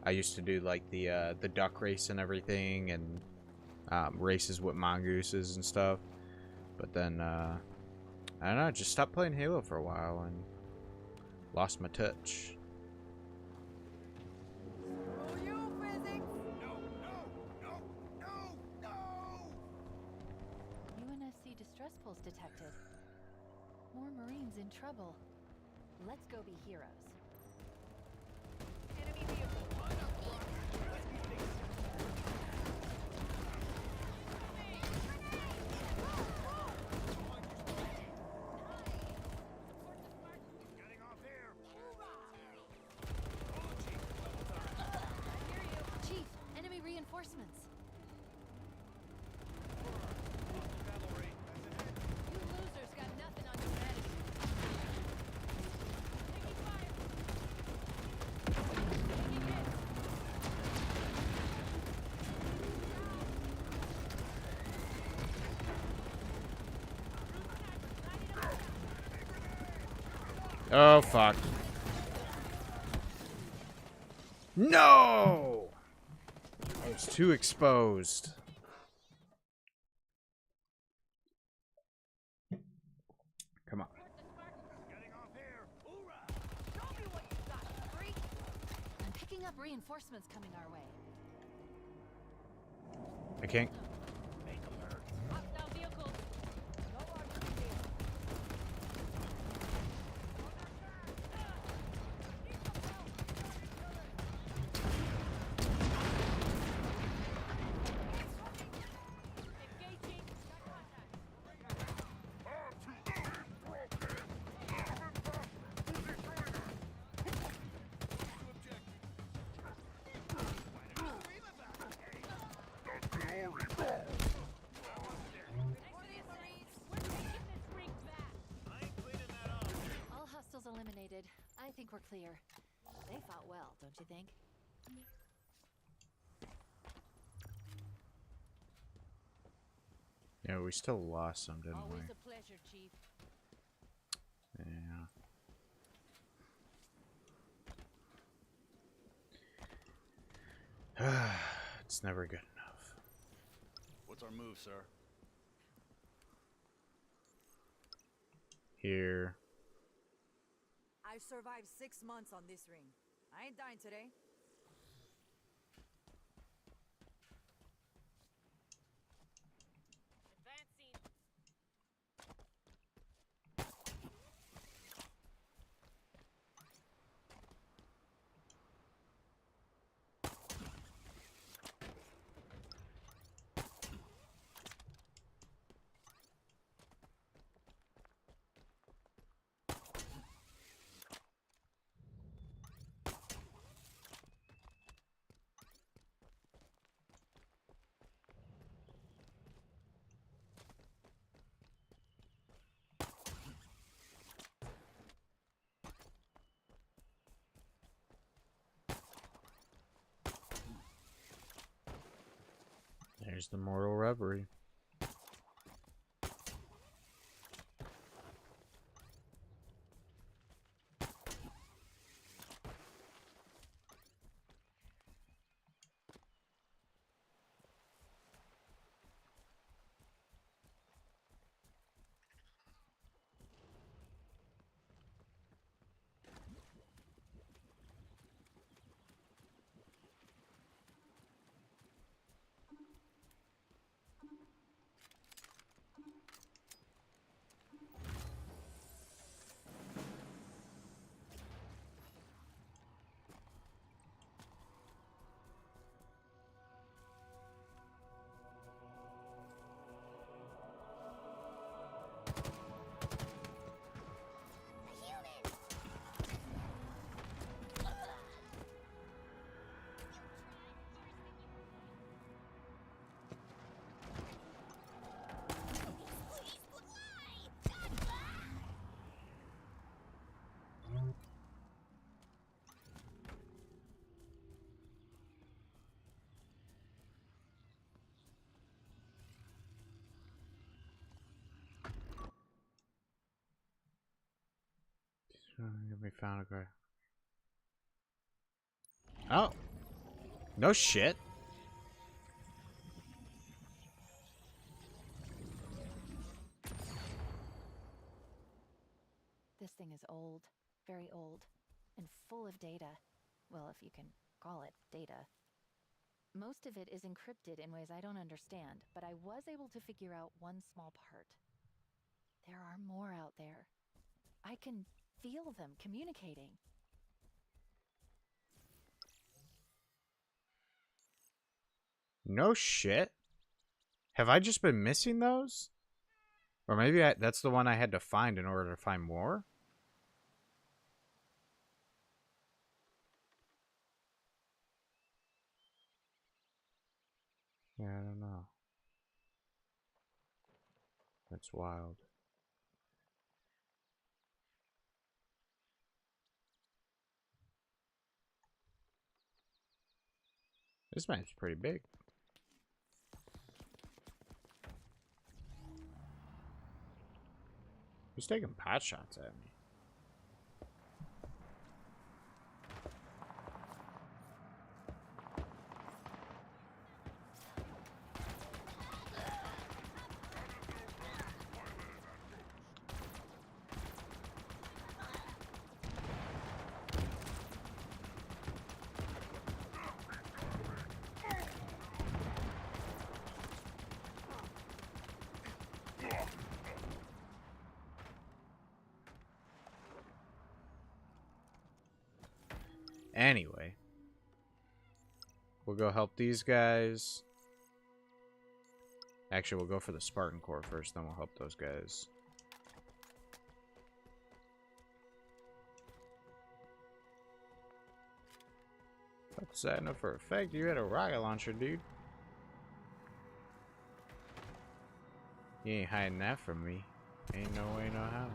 I used to do like the duck race and everything, and races with mongooses and stuff. But then I don't know, just stopped playing Halo for a while and lost my touch. Screw you, physics. No. UNSC distress pulse detected. More Marines in trouble. Let's go be heroes. Enemy vehicle. Oh, fuck. No! I was too exposed. Come on. Getting off here. Hoorah! Show me what you got, freak! I'm picking up reinforcements coming our way. I can't. Hostile vehicles. No RPG. Engaging. All hostiles eliminated. I think we're clear. They fought well, don't you think? Yeah, we still lost some, didn't Always we? a pleasure, Chief. Yeah. It's never good enough. What's our move, sir? Here. I've survived 6 months on this ring. I ain't dying today. There's the mortal reverie. We found a guy. Oh. No shit. This thing is old, very old, and full of data. Well, if you can call it data. Most of it is encrypted in ways I don't understand, but I was able to figure out one small part. There are more out there. I can feel them communicating. No shit. Have I just been missing those? Or maybe that's the one I had to find in order to find more? Yeah, I don't know. That's wild. This map's pretty big. He's taking pot shots at me. Anyway, we'll go help these guys. Actually, we'll go for the Spartan Corps first, then we'll help those guys. What's that? No, for a fact, you had a rocket launcher, dude. You ain't hiding that from me. Ain't no way, no how.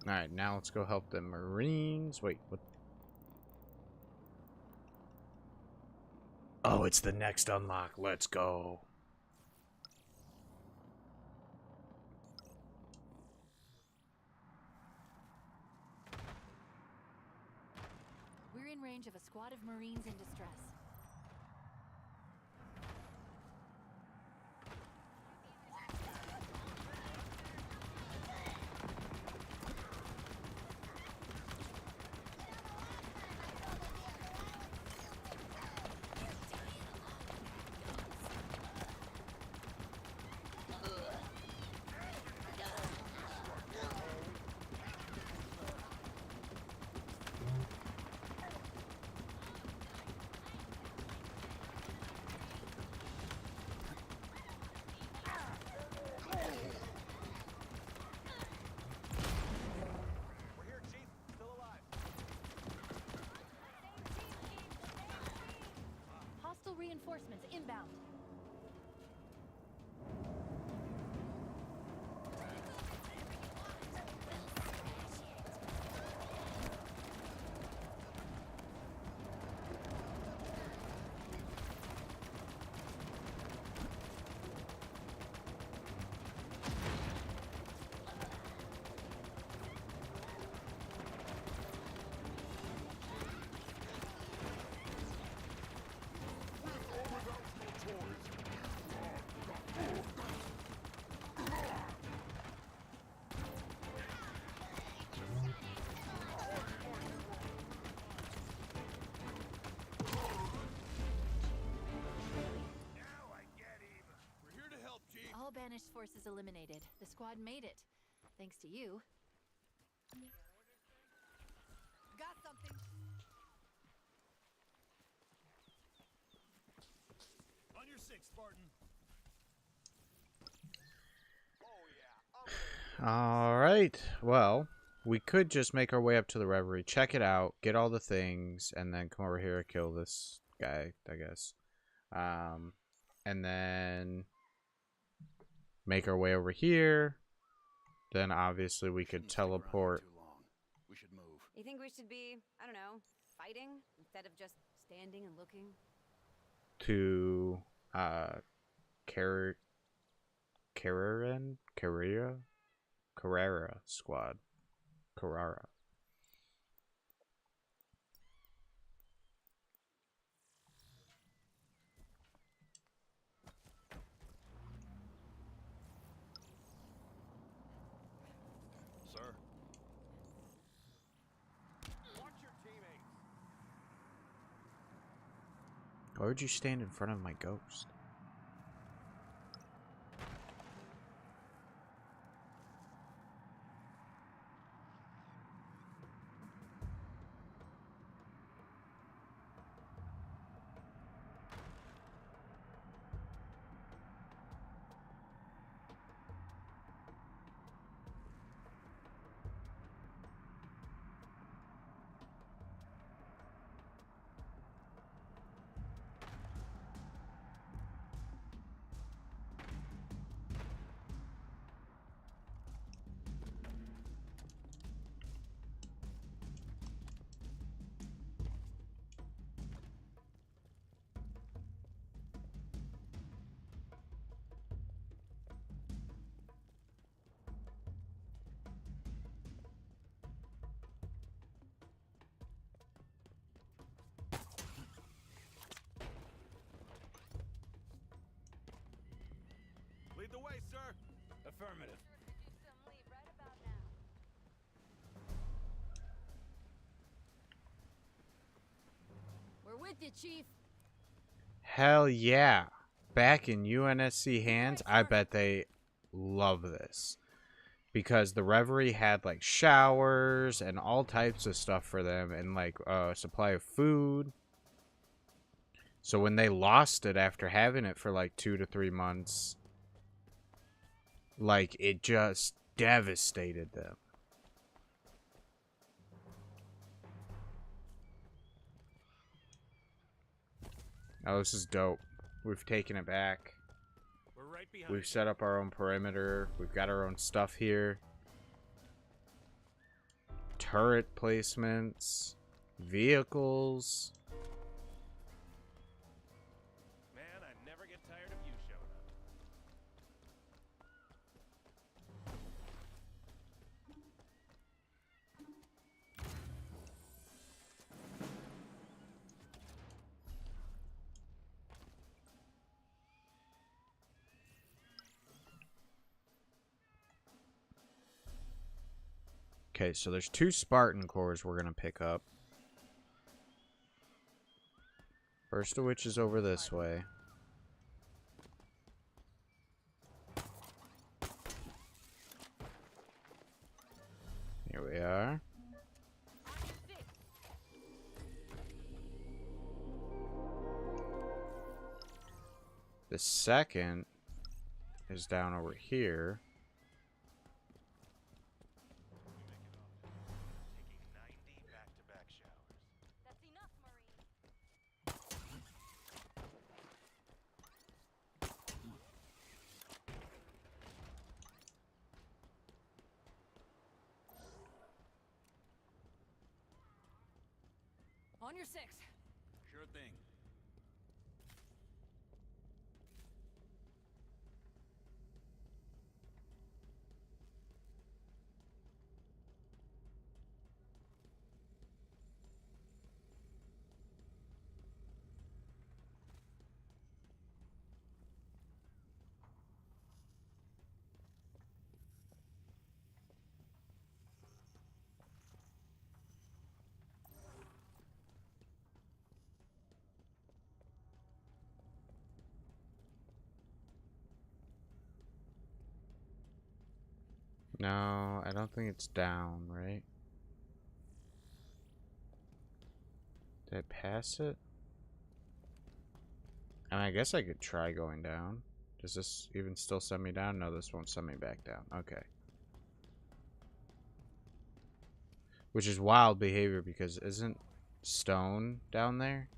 Alright, now let's go help the Marines. Wait, what? Oh, it's the next unlock. Let's go. We're in range of a squad of Marines in distress. Hostile reinforcements inbound. All banished forces eliminated. The squad made it. Thanks to you. Got something. On your six, Spartan. Alright, well, we could just make our way up to the Reverie, check it out, get all the things, and then come over here and kill this guy, I guess. And then make our way over here. Then obviously we could teleport. Too long. We should move. You think we should be, I don't know, fighting instead of just standing and looking? To Car Carrera squad. Carrara. Sir. Watch your teammates. Why would you stand in front of my ghost? Lead the way, sir. Affirmative. We're with you, Chief. Hell yeah. Back in UNSC hands, I bet they love this. Because the Reverie had like showers and all types of stuff for them and like a supply of food. So when they lost it after having it for like 2 to 3 months, like it just devastated them. Oh, this is dope. We've taken it back. We're right behind. We've set up our own perimeter. We've got our own stuff here. Turret placements. Vehicles. Man, I never get tired of you showing up. Okay, so there's 2 Spartan cores we're going to pick up. First of which is over this way. Here we are. The second is down over here. Taking 90 back-to-back showers. That's enough, Marine. On your 6. Sure thing. No, I don't think it's down, right? Did I pass it? I mean, I guess I could try going down. Does this even still send me down? No, this won't send me back down. Okay. Which is wild behavior because isn't Stone down there?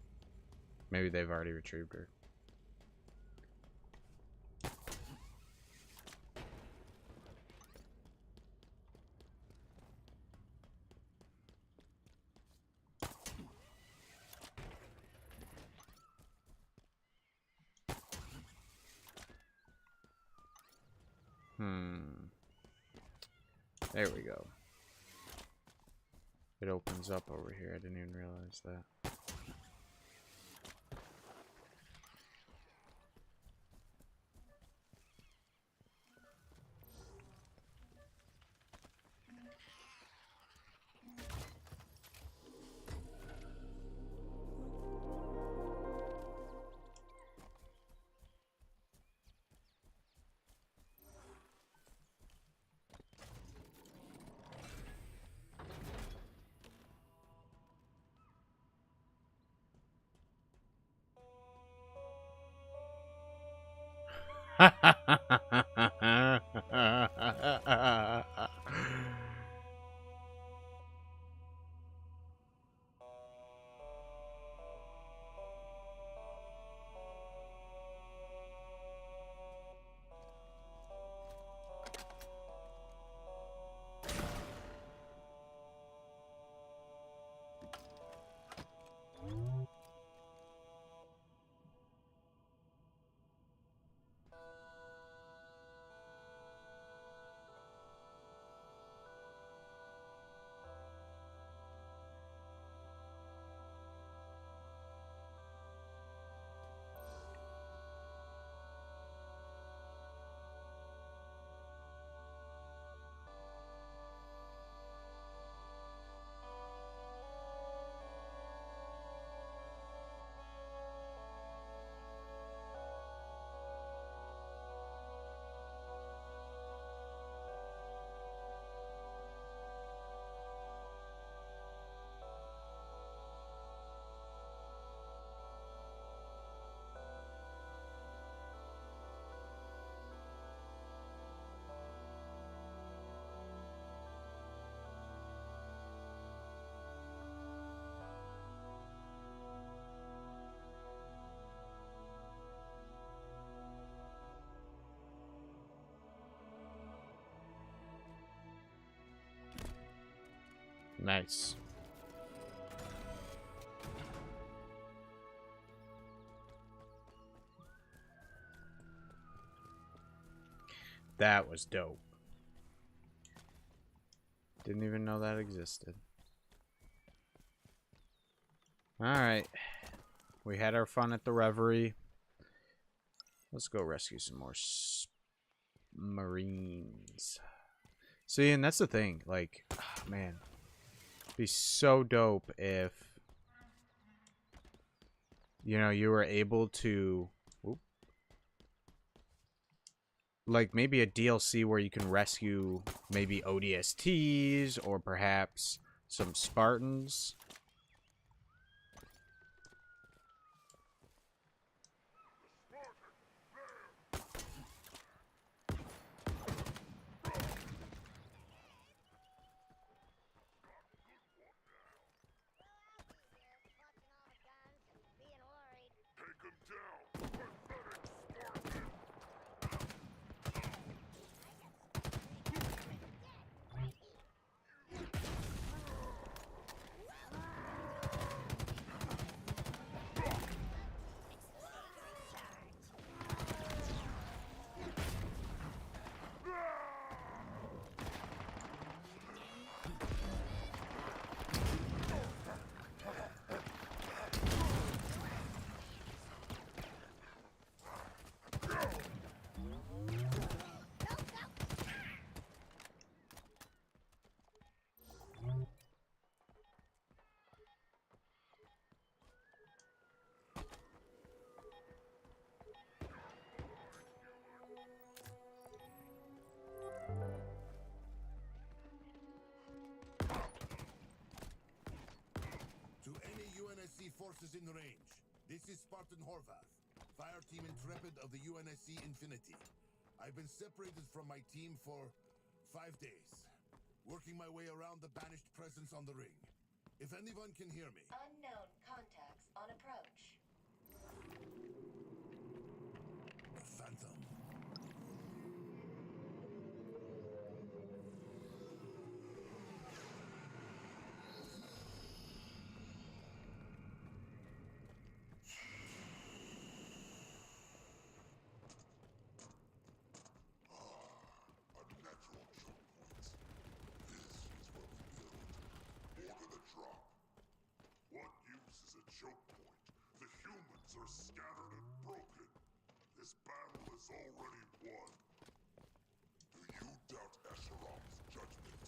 Maybe they've already retrieved her. There we go. It opens up over here. I didn't even realize that. Nice. That was dope. Didn't even know that existed. Alright. We had our fun at the Reverie. Let's go rescue some more Marines. See, and that's the thing. Like, oh, man. It'd be so dope if, you know, you were able to... Whoop, like, maybe a DLC where you can rescue maybe ODSTs or perhaps some Spartans. To any UNSC forces in range, this is Spartan Horvath, fire team Intrepid of the UNSC Infinity. I've been separated from my team for 5 days, working my way around the banished presence on the ring. If anyone can hear me... Unknown contacts on approach. Phantom. airdrop. What use is a choke point? The humans are scattered and broken. This battle is already won. Do you doubt Escherom's judgment?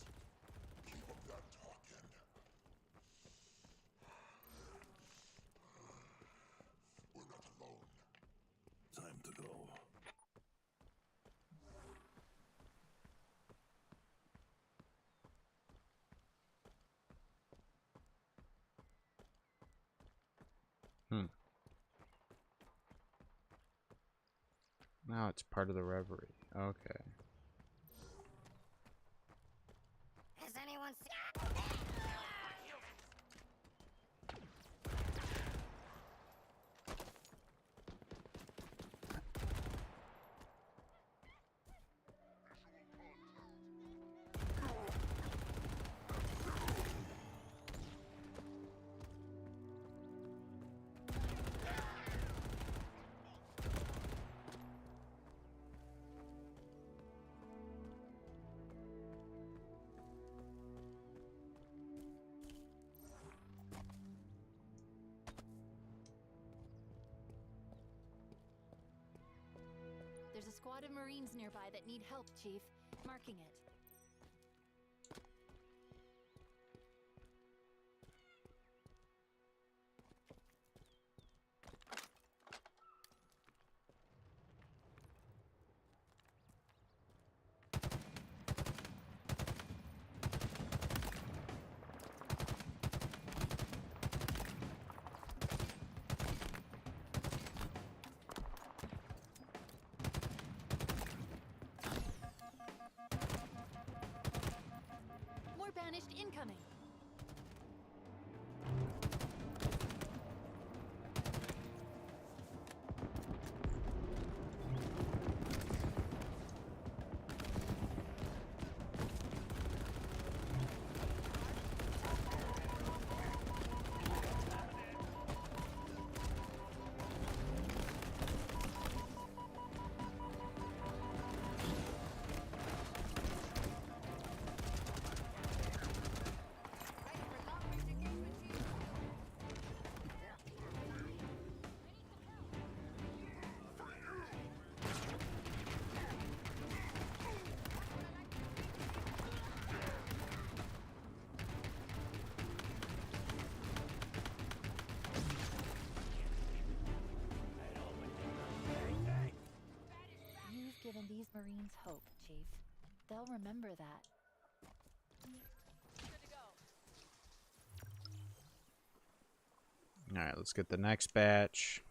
Keep up that talking. We're not alone. Time to go. Now it's part of the reverie. Okay. Has anyone seen? There's a squad of Marines nearby that need help, Chief. Marking it. More banished incoming. You've given these Marines hope, Chief. They'll remember that. Alright, let's get the next batch.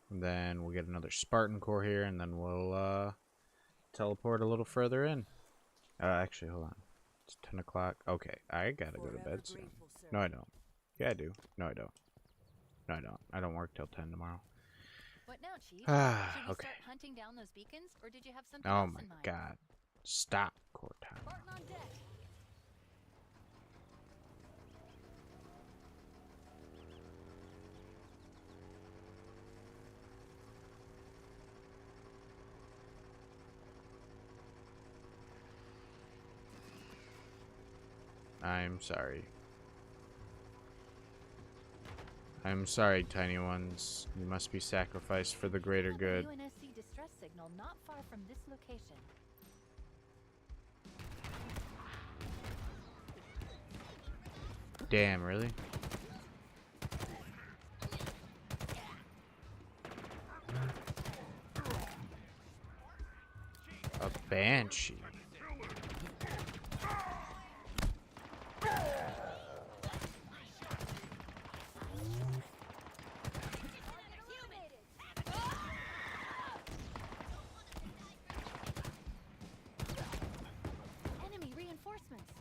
And then we'll get another Spartan Core here, and then we'll teleport a little further in. Actually, hold on. It's 10 o'clock. Okay, I gotta go to bed soon. No, I don't. Yeah, I do. No, I don't. No, I don't. I don't work till 10 tomorrow. What now, Chief? Ah, Should we okay. start hunting down those beacons, or did you have something Oh else my in mind? god. Stop, core time. Spartan on deck. I'm sorry. I'm sorry, tiny ones. You must be sacrificed for the greater We have good. a UNSC distress signal not far from this location. Damn, really? A banshee. Enemy reinforcements.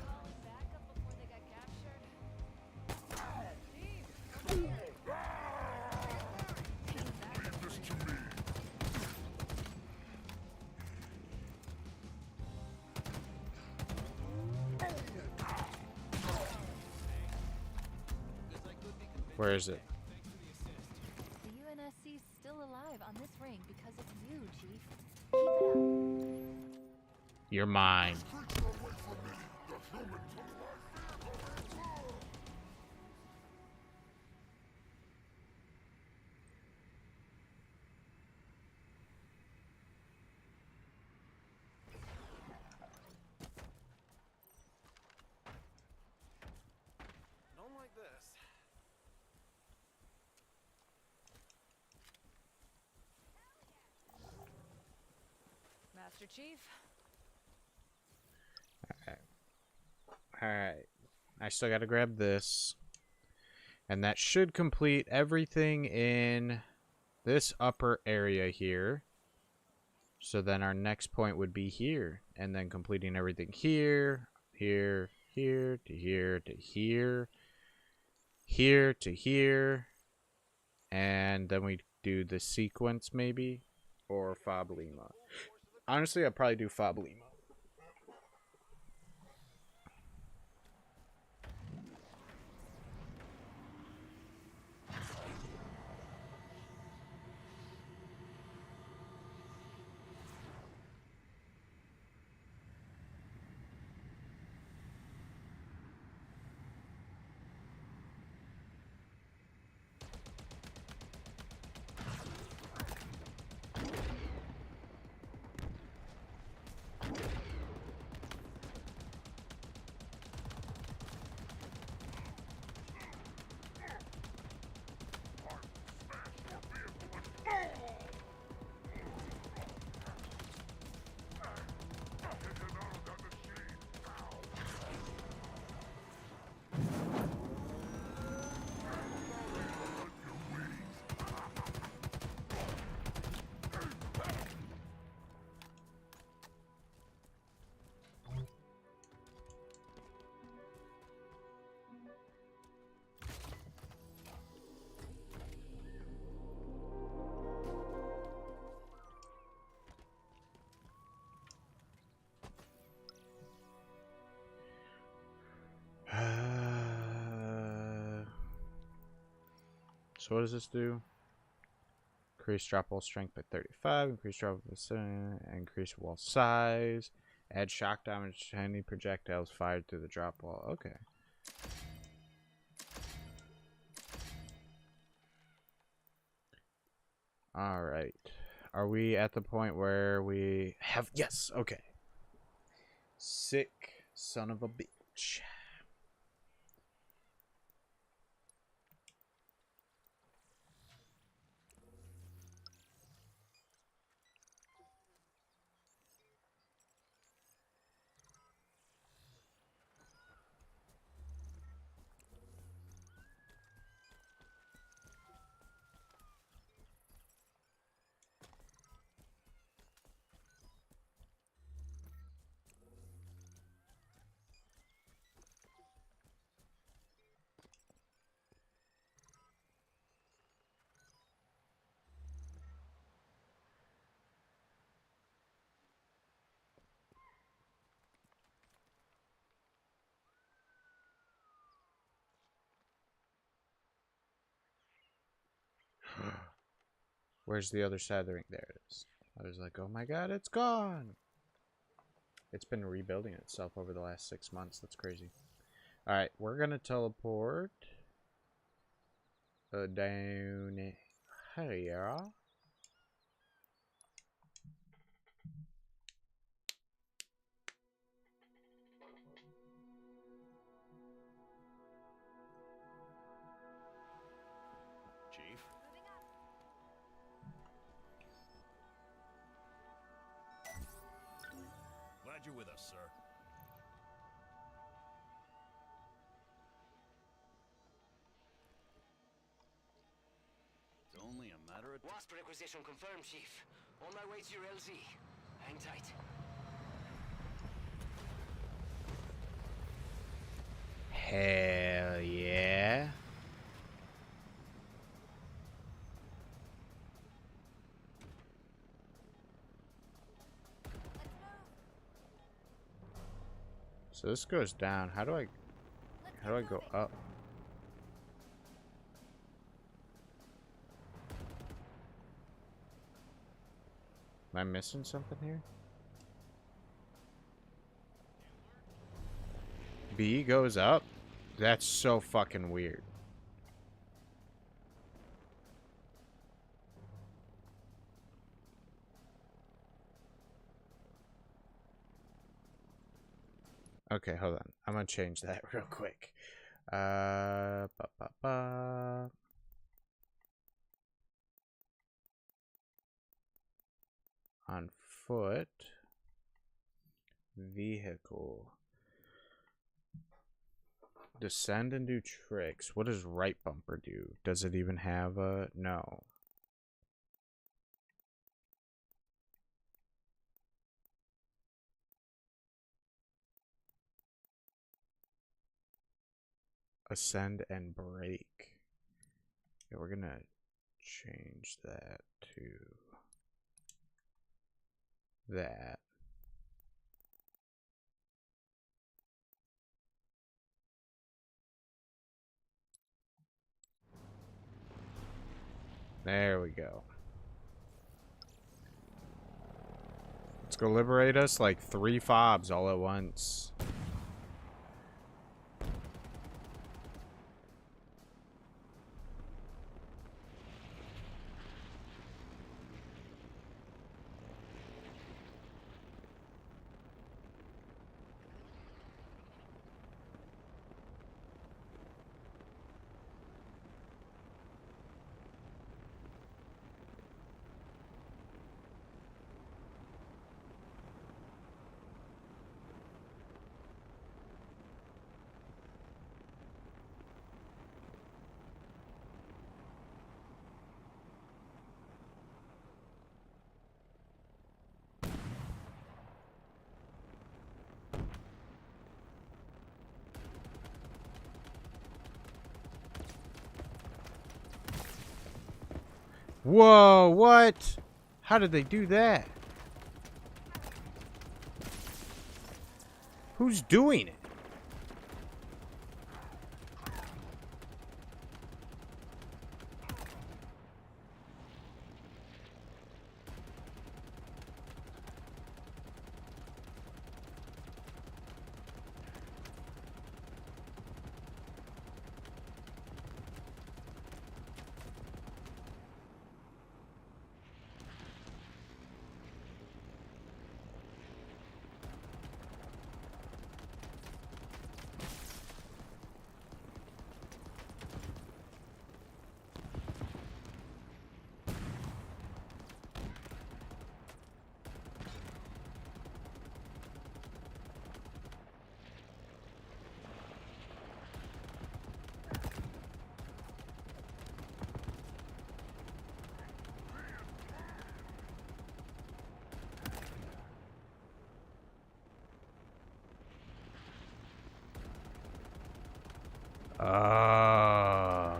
Calling backup before they got captured. Leave this to me. Where is it? The You're mine. Don't like this. Master Chief? Alright. I still gotta grab this. And that should complete everything in this upper area here. So then our next point would be here. And then completing everything here, here, here, to here, to here, here, to here. And then we do the sequence maybe. Or Fob Lima. Honestly, I'd probably do Fob Lima. So what does this do? Increase drop wall strength by 35, increase drop wall, increase wall size, add shock damage to any projectiles fired through the drop wall. Okay. Alright. Are we at the point where we have... Yes! Okay. Sick son of a bitch. Where's the other side of the ring? There it is. I was like, oh my god, it's gone! It's been rebuilding itself over the last 6 months. That's crazy. Alright, we're gonna teleport down here. Chief? Glad you're with us, sir. It's only a matter of... Wasp requisition confirmed, Chief. On my way to your LZ. Hang tight. Hell yeah. So this goes down. How do I go up? Am I missing something here? B goes up? That's so fucking weird. Okay, hold on. I'm gonna change that real quick. Ba, ba, ba. On foot. Vehicle. Descend and do tricks. What does right bumper do? Does it even have a... No. Ascend and brake. Yeah, we're gonna change that to that. There we go. Let's go liberate us like 3 fobs all at once. Whoa, what? How did they do that? Who's doing it? Ah.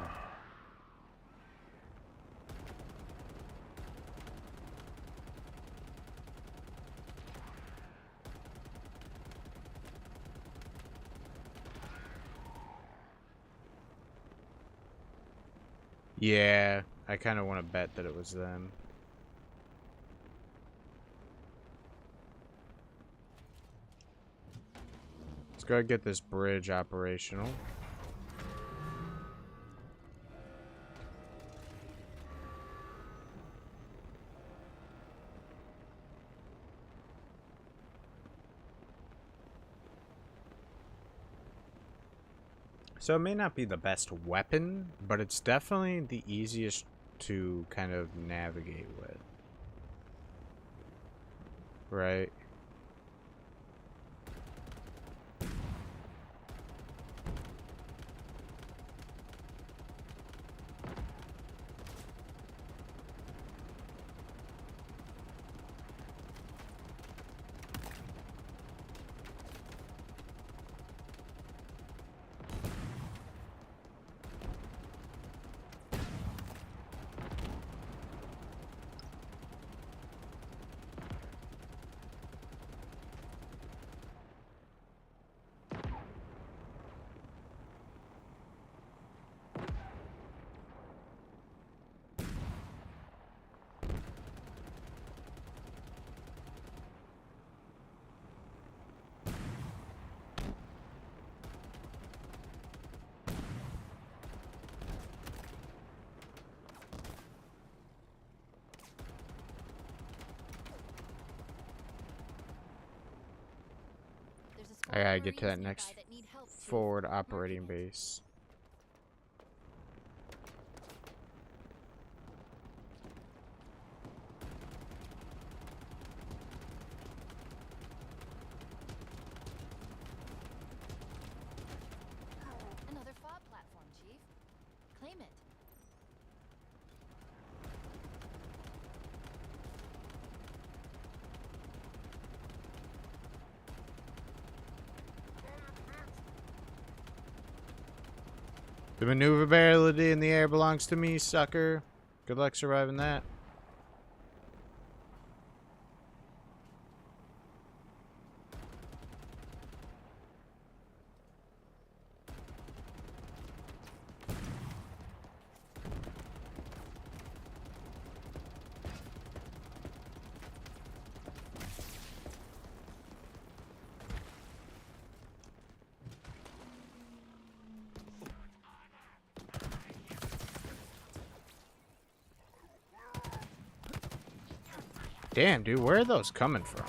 Yeah, I kind of want to bet that it was them. Let's go get this bridge operational. So it may not be the best weapon, but it's definitely the easiest to kind of navigate with. Right? I gotta get to Marines that next nearby that need help, Chief. forward Marking operating it. base. Another fob platform, Chief. Claim it. The maneuverability in the air belongs to me, sucker. Good luck surviving that. Damn, dude, where are those coming from?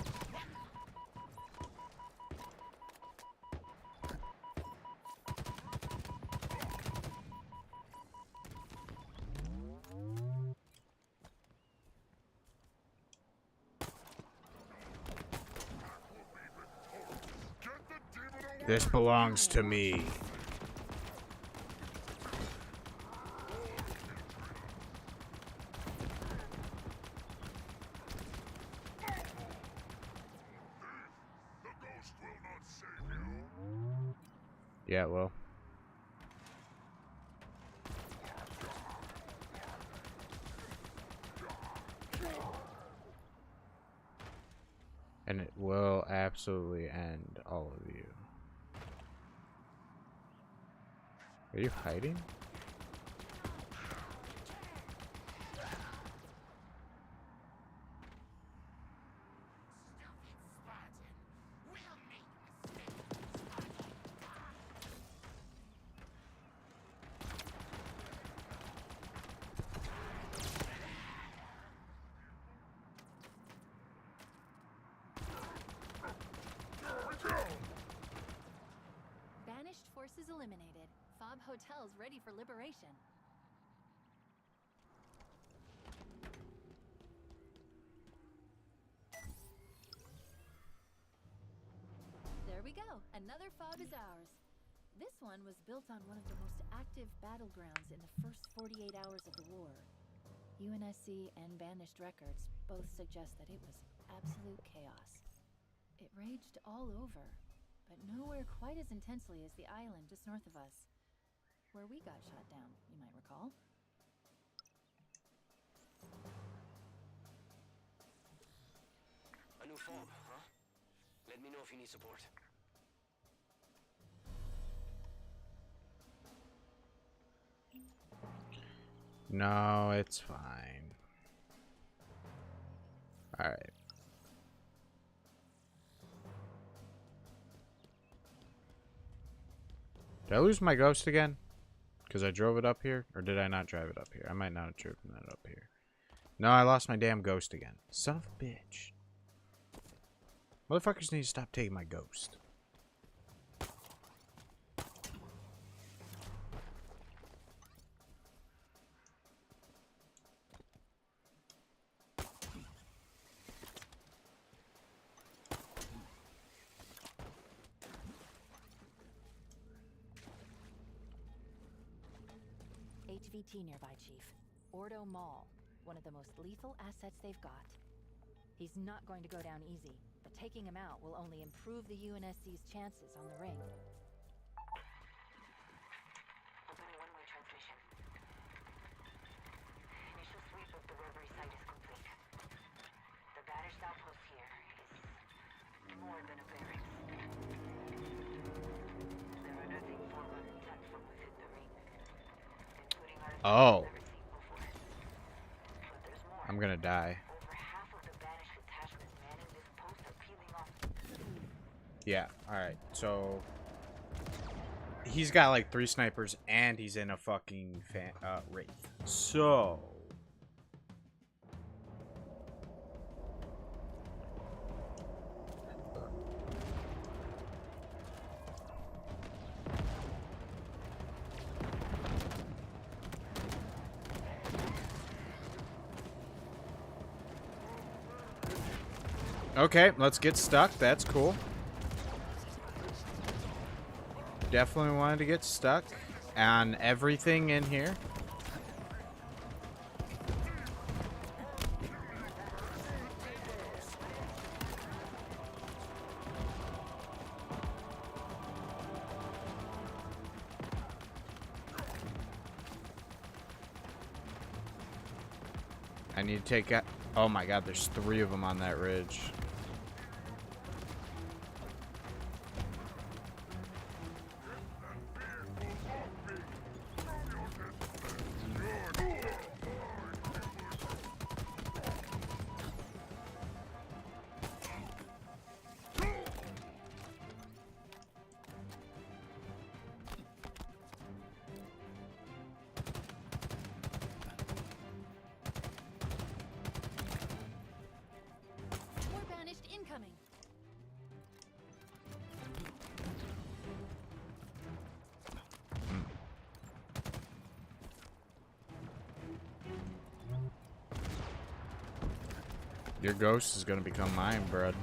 This belongs to me. Yeah, well. And it will absolutely end all of you. Are you hiding? Banished forces eliminated. Fob hotels ready for liberation. There we go. Another fob is ours. This one was built on one of the most active battlegrounds in the first 48 hours of the war. UNSC and Banished records both suggest that it was absolute chaos. It raged all over, but nowhere quite as intensely as the island just north of us, where we got shot down, you might recall. A new fob, huh? Let me know if you need support. No, it's fine. Alright. Did I lose my ghost again? Because I drove it up here? Or did I not drive it up here? I might not have driven that up here. No, I lost my damn ghost again. Son of a bitch. Motherfuckers need to stop taking my ghost. HVT nearby, Chief. Ordo Mall, one of the most lethal assets they've got. He's not going to go down easy, but taking him out will only improve the UNSC's chances on the ring. Opening one-way transmission. Initial sweep of the rotary site is complete. The banished outpost here is more than a barracks. There are nothing formal intact from within the ring, including artifacts Oh. never seen before. But there's more. I'm gonna die. Over half of the banished detachment manning this post are peeling off. Yeah, alright. So he's got like 3 snipers and he's in a fucking wraith. So Okay, let's get stuck. That's cool. Definitely wanted to get stuck on everything in here. I need to take out... Oh my god, there's 3 of them on that ridge. More banished incoming. Your ghost is gonna become mine, bud.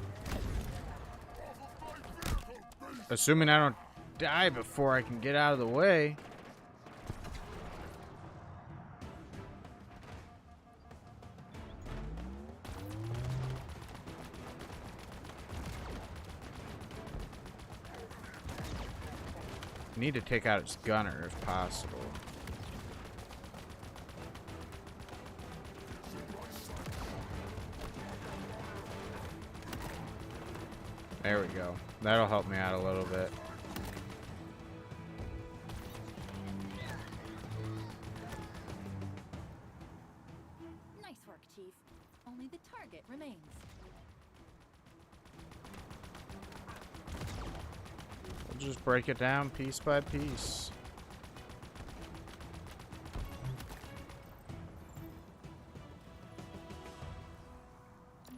Assuming I don't die before I can get out of the way. Need to take out its gunner if possible. There we go. That'll help me out a little bit. Nice work, Chief. Only the target remains. We'll just break it down piece by piece.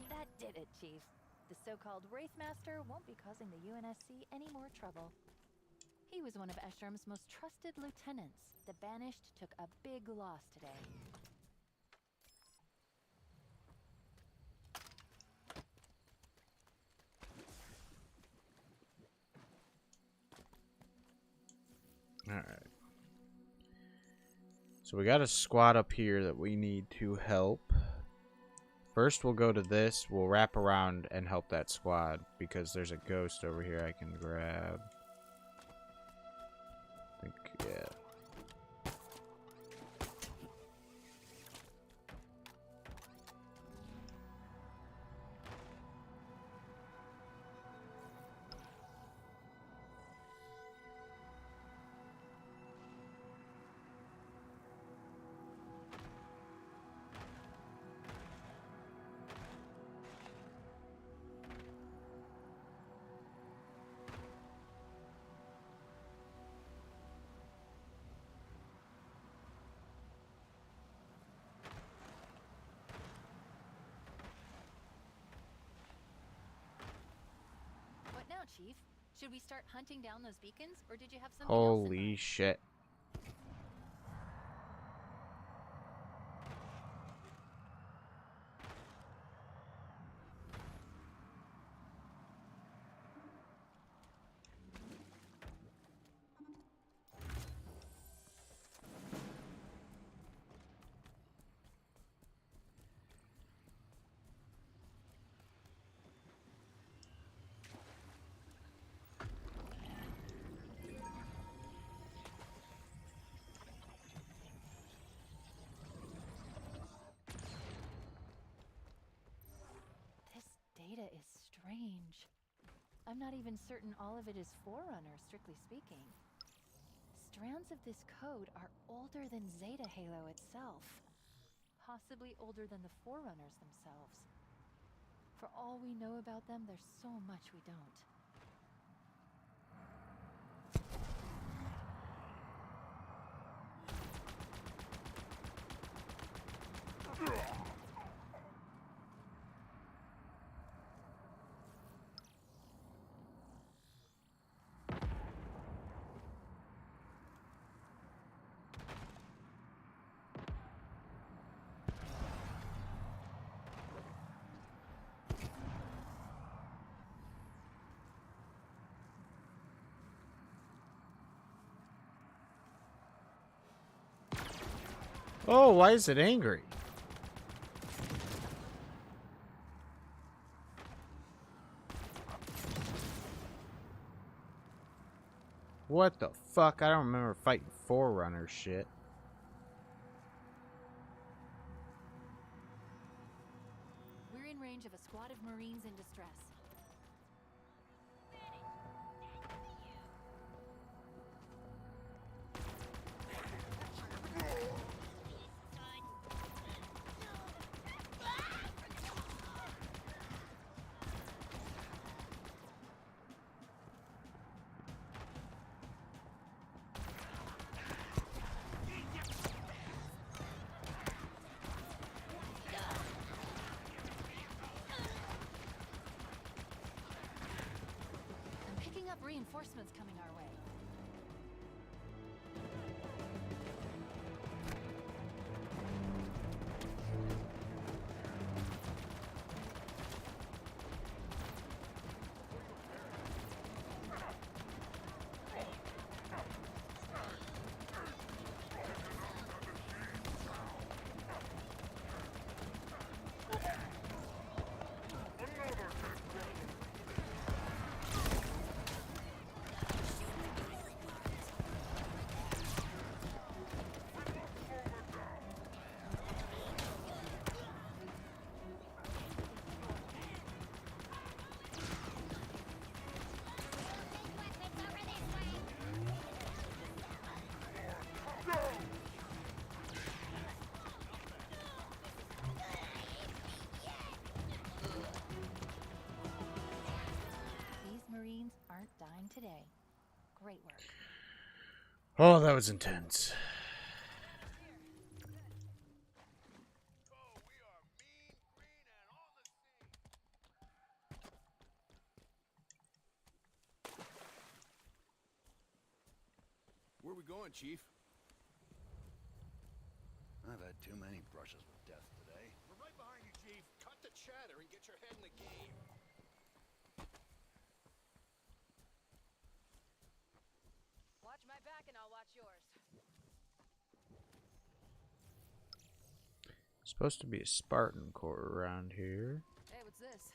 That did it, Chief. The so-called Wraithmaster won't be causing the UNSC any more trouble. He was one of Escherm's most trusted lieutenants. The Banished took a big loss today. Alright. So we got a squad up here that we need to help. First we'll go to this. We'll wrap around and help that squad because there's a ghost over here I can grab. I think, yeah. What now, Chief? Should we start hunting down those beacons, or did you have something else in Holy mind? shit. This data is strange. I'm not even certain all of it is Forerunner, strictly speaking. Strands of this code are older than Zeta Halo itself. Possibly older than the Forerunners themselves. For all we know about them, there's so much we don't. Oh, why is it angry? What the fuck? I don't remember fighting Forerunner shit. We're in range of a squad of Marines in distress. I'm picking up reinforcements coming our way. These Marines aren't dying today. Great work. Oh, that was intense. Where we going, Chief? I've had too many brushes with death today. We're right behind you, Chief. Cut the chatter and get your head in the game. Watch my back and I'll watch yours. Supposed to be a Spartan Corps around here. Hey, what's this?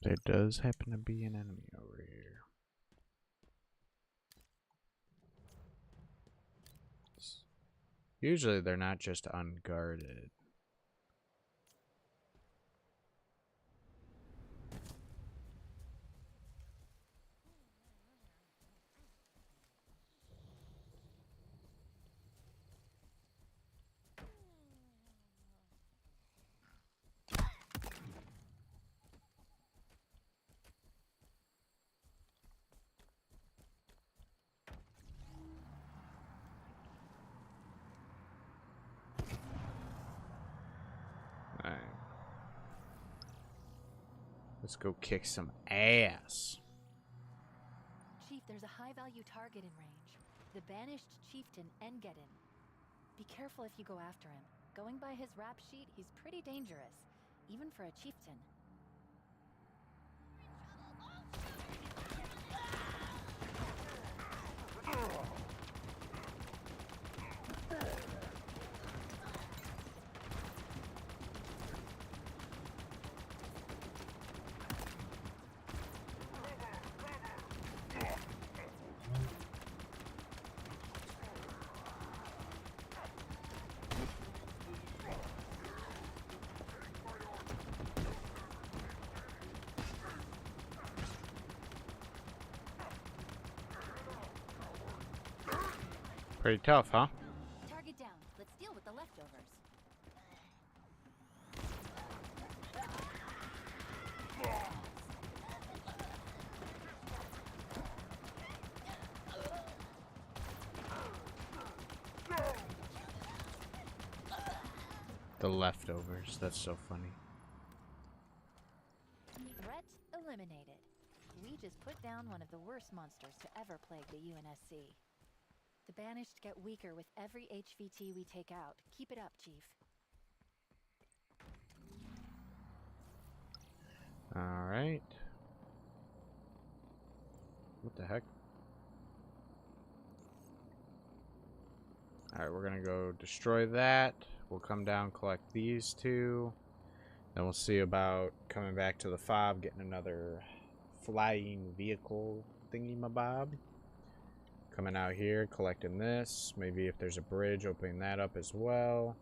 There does happen to be an enemy over here. Usually they're not just unguarded. Alright. Let's go kick some ass. Chief, there's a high-value target in range. The banished chieftain Engedin. Be careful if you go after him. Going by his rap sheet, he's pretty dangerous, even for a chieftain. Pretty tough, huh? Target down. Let's deal with the leftovers. The leftovers. That's so funny. Threat eliminated. We just put down one of the worst monsters to ever plague the UNSC. The Banished get weaker with every HVT we take out. Keep it up, Chief. Alright. What the heck? Alright, we're gonna go destroy that. We'll come down, collect these two. Then we'll see about coming back to the fob, getting another flying vehicle thingy-mabob. Coming out here, collecting this. Maybe if there's a bridge, opening that up as well.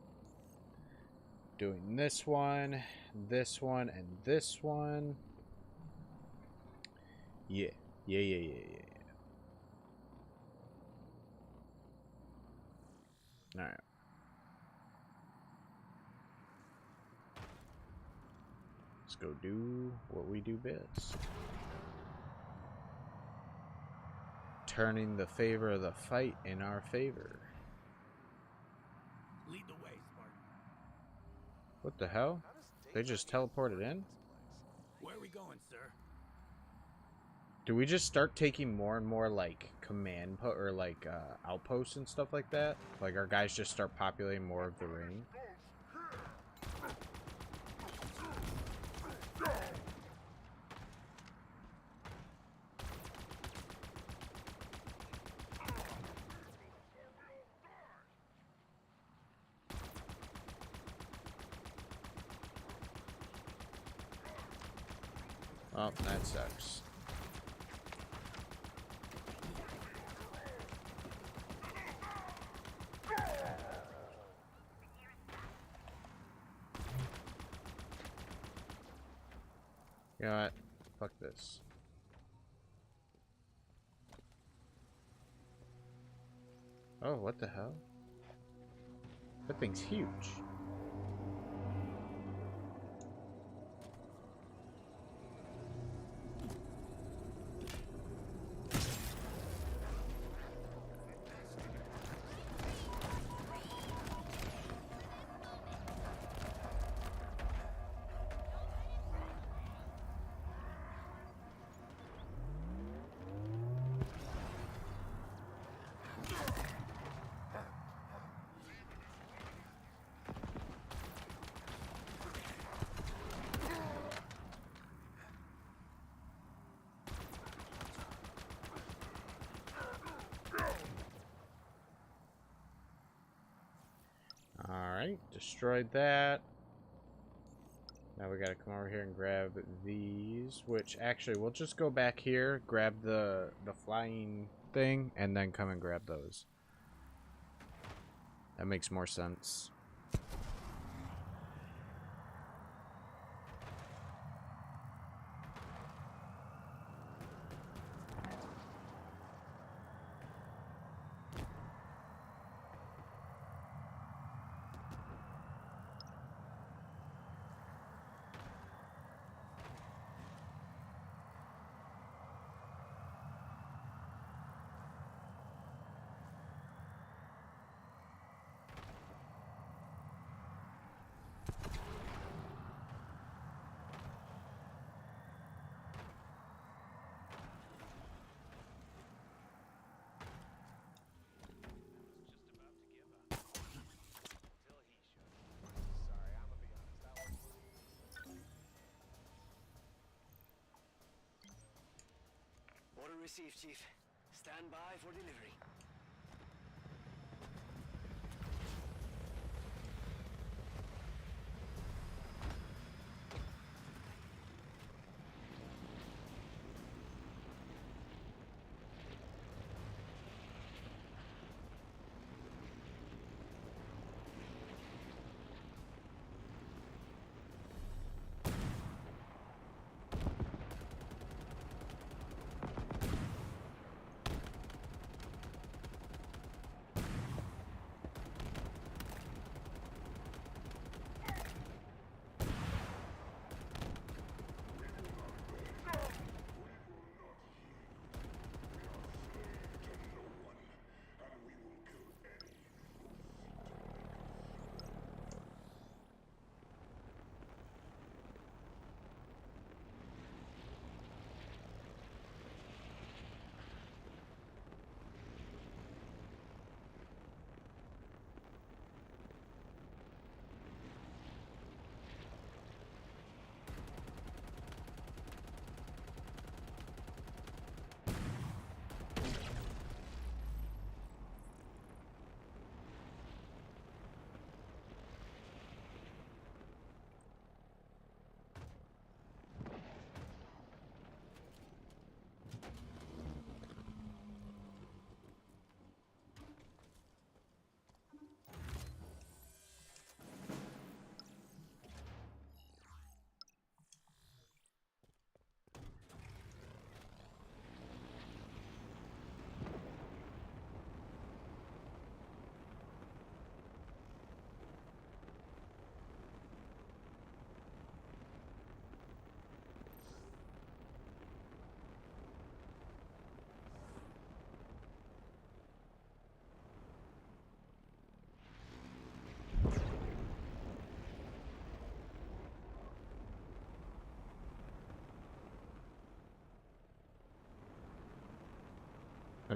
Doing this one, and this one. Yeah. Yeah. Alright. Let's go do what we do best. Turning the favor of the fight in our favor. Lead the way, Spartan. What the hell? They just teleported in? Where are we going, sir? Do we just start taking more and more like command put or like outposts and stuff like that? Like our guys just start populating more of the ring? Oh, that sucks. You know what? Fuck this. Oh, what the hell? That thing's huge. Alright, destroyed that. Now we gotta come over here and grab these, which actually we'll just go back here, grab the flying thing, and then come and grab those. That makes more sense. Order received, Chief. Stand by for delivery.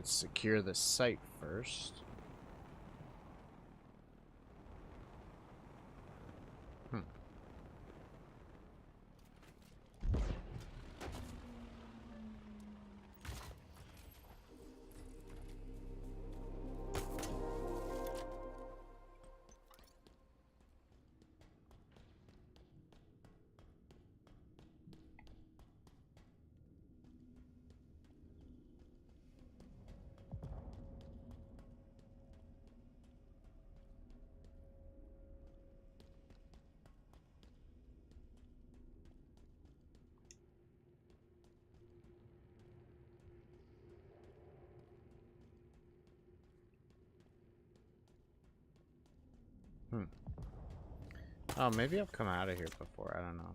Let's secure the site first. Oh, maybe I've come out of here before. I don't know.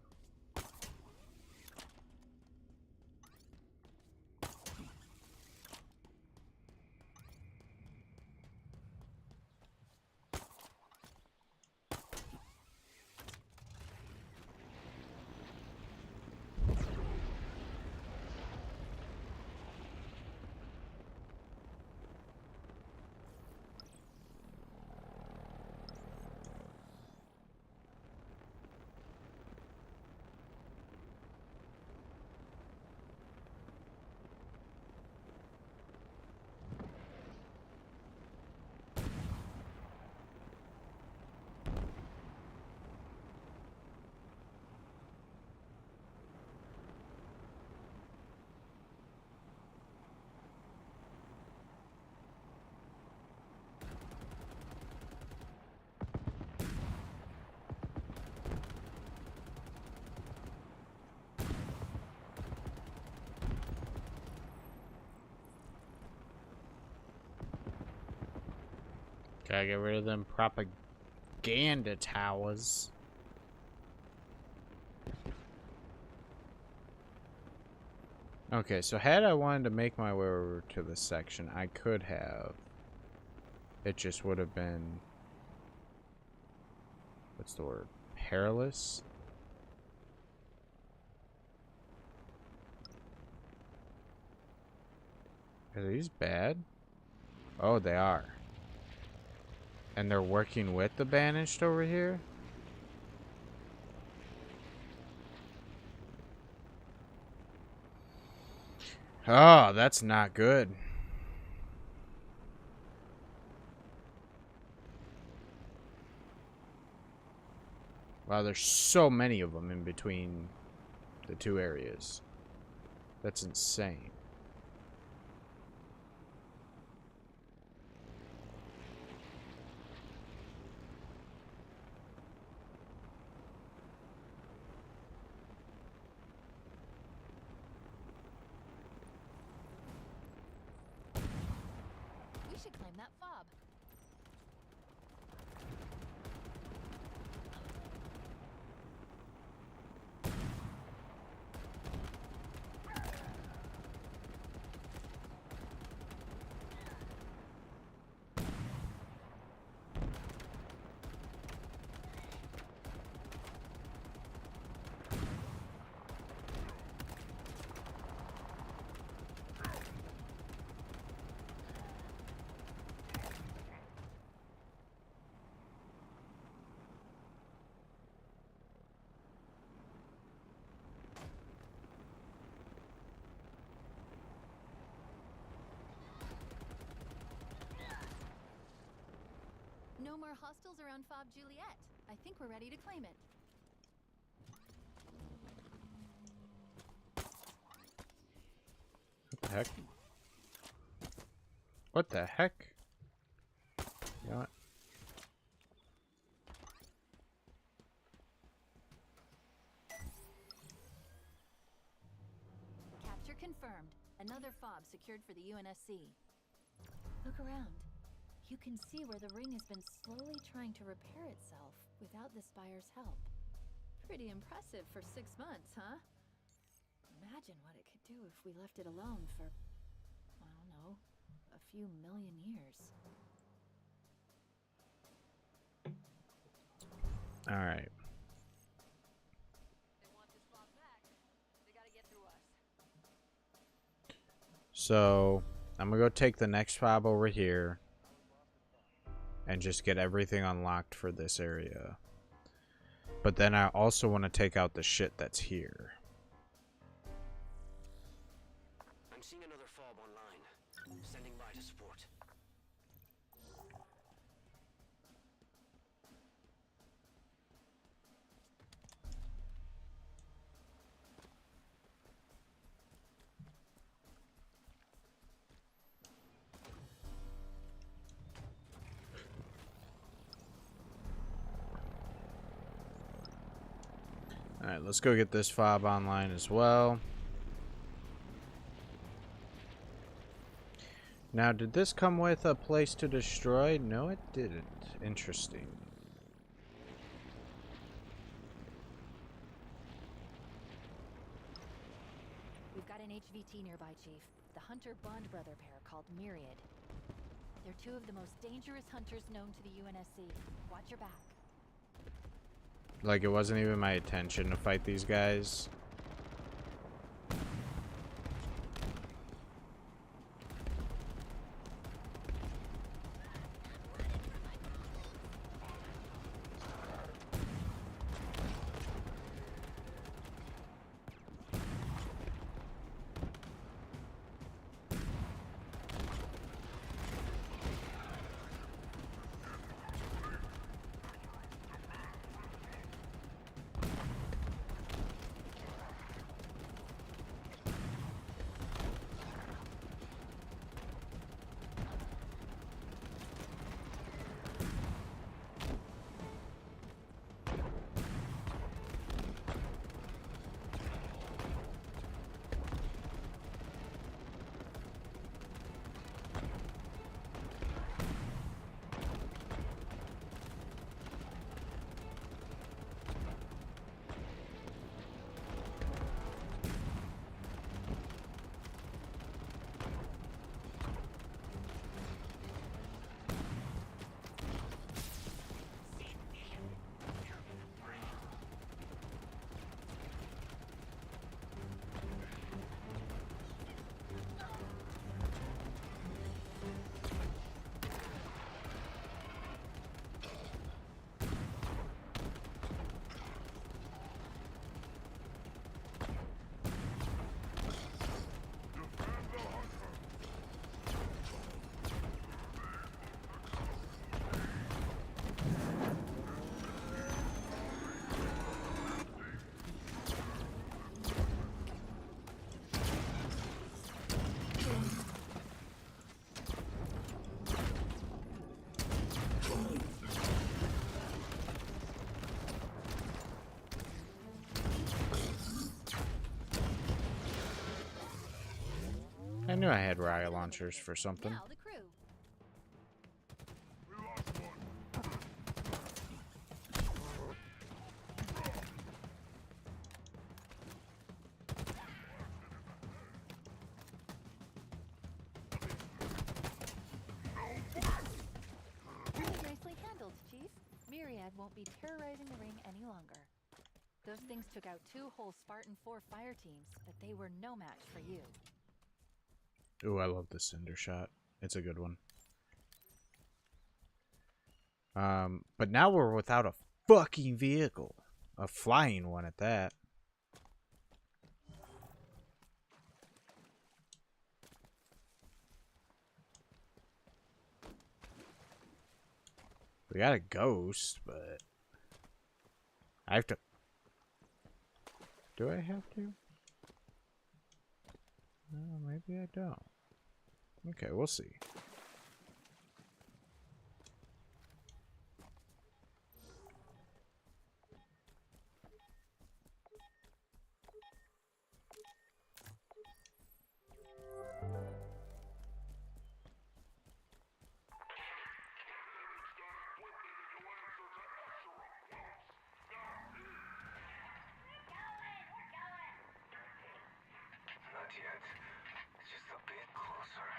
Gotta get rid of them propaganda towers. Okay, so had I wanted to make my way over to this section, I could have. It just would have been... what's the word? Perilous? Are these bad? Oh, they are. And they're working with the banished over here? Oh, that's not good. Wow, there's so many of them in between the two areas. That's insane. We should claim that fob. No more hostiles around Fob Juliet. I think we're ready to claim it. What the heck? What the heck? You know what? Capture confirmed. Another fob secured for the UNSC. Look around. You can see where the ring has been slowly trying to repair itself without the Spire's help. Pretty impressive for 6 months, huh? Imagine what it could do if we left it alone for, I don't know, a few million years. All right. They want this fob back. They gotta get through us. So I'm gonna go take the next fob over here and just get everything unlocked for this area. But then I also want to take out the shit that's here. I'm seeing another fob online. Sending by to support. Alright, let's go get this fob online as well. Now, did this come with a place to destroy? No, it didn't. Interesting. We've got an HVT nearby, Chief. The Hunter Bond brother pair called Myriad. They're two of the most dangerous hunters known to the UNSC. Watch your back. Like, it wasn't even my intention to fight these guys. I knew I had riot launchers for something. Now the crew. Nicely handled, Chief. Myriad won't be terrorizing the ring any longer. Those things took out 2 whole Spartan 4 fire teams, but they were no match for you. Ooh, I love this cinder shot. It's a good one. But now we're without a fucking vehicle. A flying one at that. We got a ghost, but I have to. Do I have to? No, maybe I don't. Okay, we'll see. Not yet. Just a bit closer.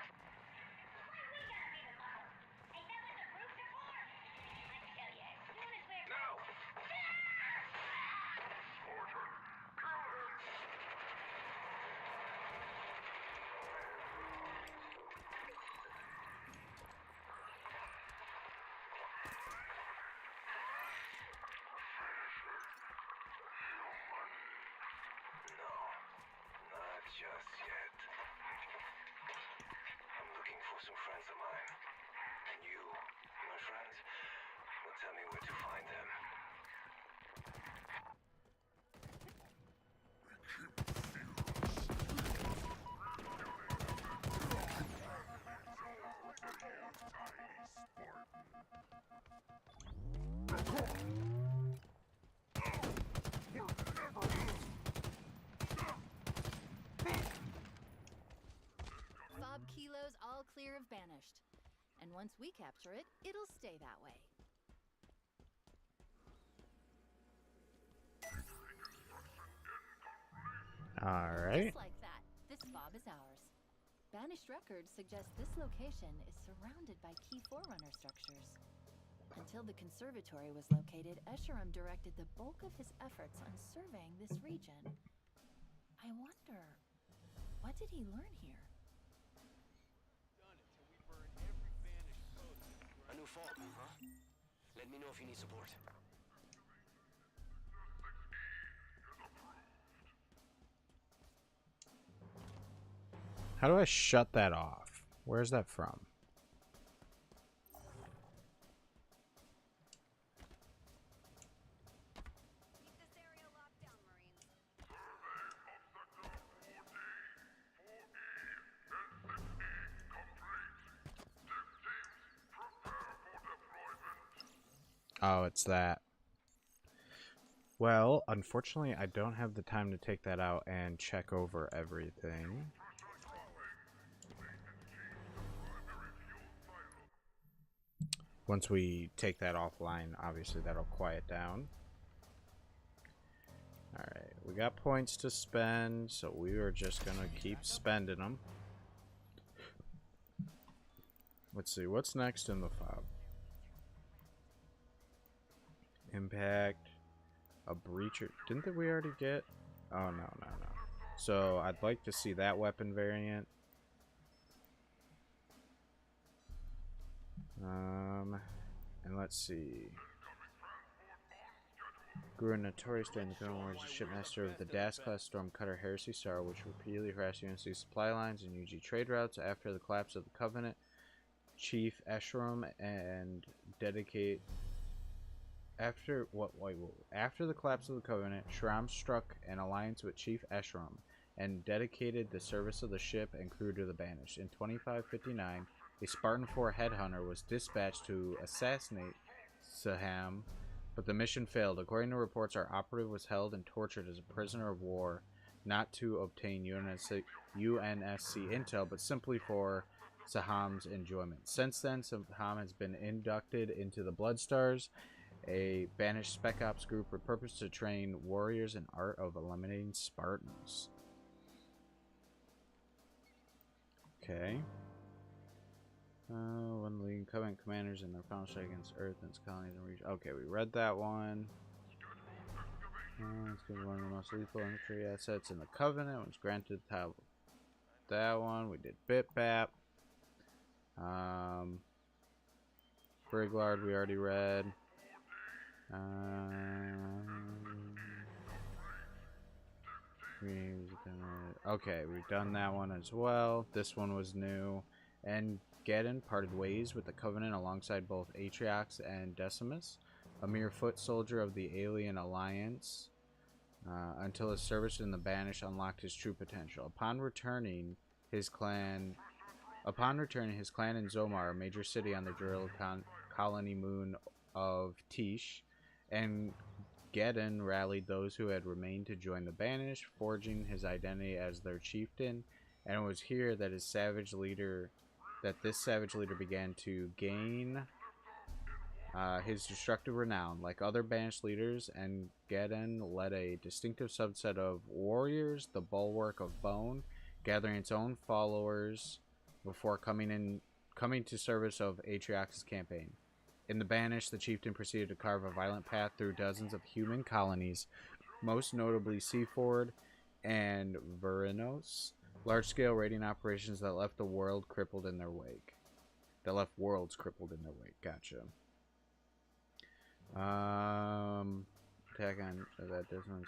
some friends of mine. And you, my friends, will tell me where to find them. Fob Kilo's all clear of Banished. And once we capture it, it'll stay that way. Alright. Just like that, this fob is ours. Banished records suggest this location is surrounded by key Forerunner structures. Until the conservatory was located, Escharum directed the bulk of his efforts on surveying this region. I wonder, what did he learn here? A new fob, huh? Let me know if you need support. How do I shut that off? Where's that from? Keep this area locked down, Marines. Oh, it's that. Well, unfortunately, I don't have the time to take that out and check over everything. Once we take that offline, obviously that'll quiet down. Alright, we got points to spend, so we are just gonna keep spending them. Let's see, what's next in the fob? Impact, a breacher. Didn't we already get? Oh, no. So I'd like to see that weapon variant. And let's see. Grew a notorious during the Cold War as a shipmaster of the DAS-class storm cutter Heresy Star, which repeatedly harassed UNSC supply lines and UG trade routes. After the collapse of the Covenant, Chief Escharum and dedicate. After the collapse of the Covenant, Schramm struck an alliance with Chief Escharum and dedicated the service of the ship and crew to the Banished. In 2559, a Spartan 4 headhunter was dispatched to assassinate Saham, but the mission failed. According to reports, our operative was held and tortured as a prisoner of war, not to obtain UNSC intel, but simply for Saham's enjoyment. Since then, Saham has been inducted into the Bloodstars, a banished spec ops group repurposed to train warriors in art of eliminating Spartans. Okay. When leading Covenant commanders in their final strike against Earth and its colonies and region. Okay, we read that one. It's one of the most lethal infantry assets in the Covenant. It was granted the title. That one we did. Bit-Bap. Briglard we already read. Okay, we've done that one as well. This one was new. And Geddon parted ways with the Covenant alongside both Atriox and Decimus, a mere foot soldier of the Alien Alliance, until his service in the Banished unlocked his true potential. Upon returning, his clan in Zomar, a major city on the Drill colony moon of Tish, and Geddon rallied those who had remained to join the Banished, forging his identity as their chieftain. And it was here that this savage leader began to gain his destructive renown. Like other Banished leaders, and Geddon led a distinctive subset of warriors, the Bulwark of Bone, gathering its own followers before coming to service of Atriox's campaign. In the Banished, the chieftain proceeded to carve a violent path through dozens of human colonies, most notably Seaford and Verinos, large-scale raiding operations that left worlds crippled in their wake. Gotcha. Attack on that doesn't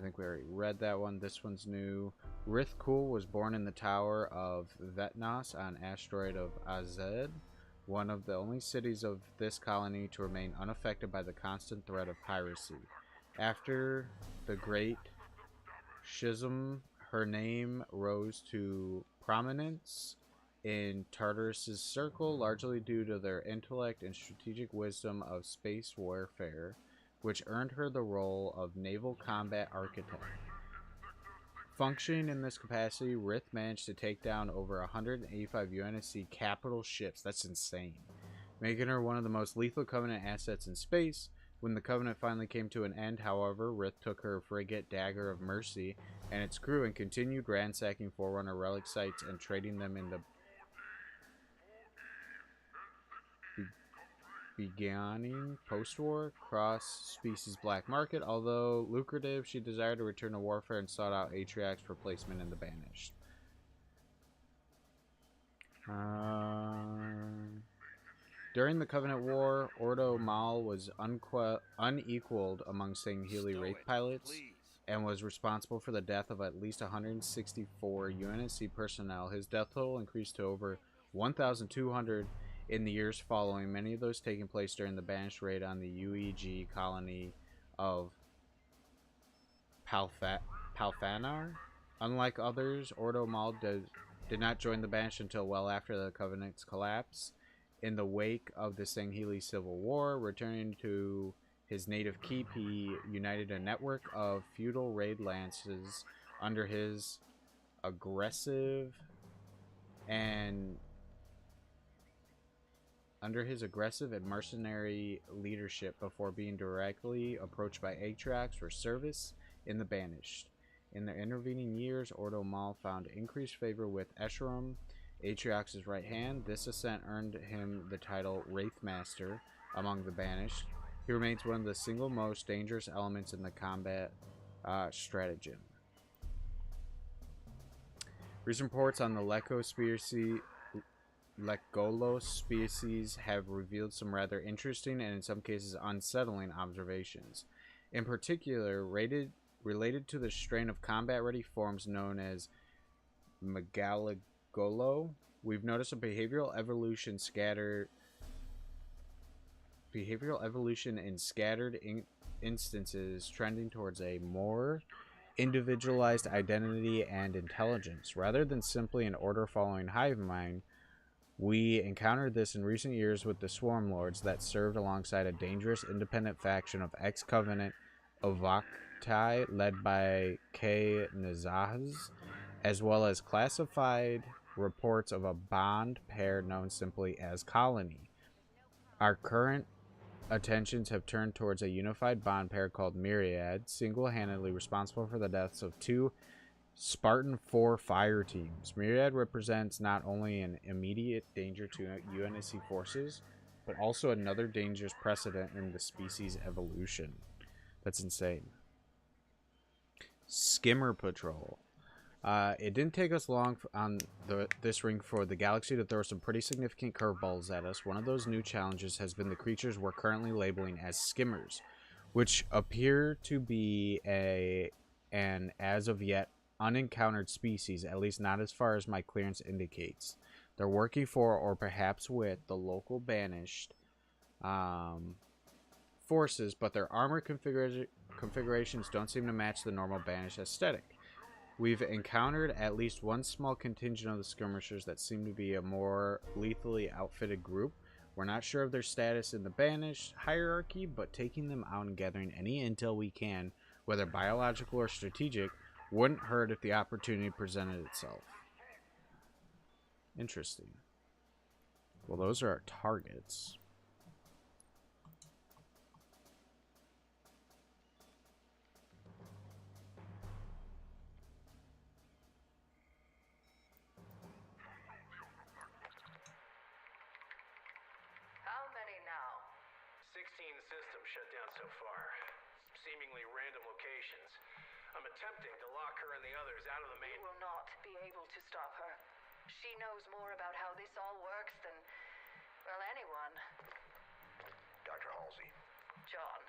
I think we already read that one. This one's new. Rithkul was born in the tower of Vetnos on asteroid of Azed, one of the only cities of this colony to remain unaffected by the constant threat of piracy. After the Great Schism, her name rose to prominence in Tartarus' circle, largely due to their intellect and strategic wisdom of space warfare, which earned her the role of naval combat architect. Functioning in this capacity, Rith managed to take down over 185 UNSC capital ships. That's insane. Making her one of the most lethal Covenant assets in space. When the Covenant finally came to an end, however, Rith took her frigate Dagger of Mercy and its crew and continued ransacking Forerunner relic sites and trading them in the beginning post-war cross-species black market. Although lucrative, she desired to return to warfare and sought out Atriax for placement in the Banished. During the Covenant War, Ordo Mal was unequaled among Sangheili Wraith pilots and was responsible for the death of at least 164 UNSC personnel. His death total increased to over 1,200 in the years following, many of those taking place during the Banished raid on the UEG colony of Palfanar. Unlike others, Ordo Mal did not join the Banished until well after the Covenant's collapse. In the wake of the Sangheili Civil War, returning to his native keep, he united a network of feudal raid lances under his aggressive and mercenary leadership before being directly approached by Atrax for service in the Banished. In the intervening years, Ordo Mal found increased favor with Escharum, Atrax's right hand. This ascent earned him the title Wraith Master among the Banished. He remains one of the single most dangerous elements in the combat stratagem. Recent reports on the Legolos species have revealed some rather interesting and in some cases unsettling observations. In particular, related to the strain of combat-ready forms known as Megaligolo, we've noticed a behavioral evolution in scattered instances trending towards a more individualized identity and intelligence. Rather than simply an order-following hive mind, we encountered this in recent years with the Swarm Lords that served alongside a dangerous independent faction of ex-Covenant Ovaktai led by K. Nizaz, as well as classified reports of a bond pair known simply as Colony. Our current attentions have turned towards a unified bond pair called Myriad, single-handedly responsible for the deaths of two Spartan 4 fire teams. Myriad represents not only an immediate danger to UNSC forces, but also another dangerous precedent in the species' evolution. That's insane. Skimmer Patrol. It didn't take us long on this ring for the galaxy to throw some pretty significant curveballs at us. One of those new challenges has been the creatures we're currently labeling as skimmers, which appear to be an as of yet unencountered species, at least not as far as my clearance indicates. They're working for, or perhaps with, the local Banished forces, but their armor configurations don't seem to match the normal Banished aesthetic. We've encountered at least one small contingent of the skirmishers that seem to be a more lethally outfitted group. We're not sure of their status in the Banished hierarchy, but taking them out and gathering any intel we can, whether biological or strategic, wouldn't hurt if the opportunity presented itself. Interesting. Well, those are our targets. How many now? 16 systems shut down so far. Seemingly random locations. I'm attempting to lock her and the others out of the main... You will not be able to stop her. She knows more about how this all works than, well, anyone. Dr. Halsey, John.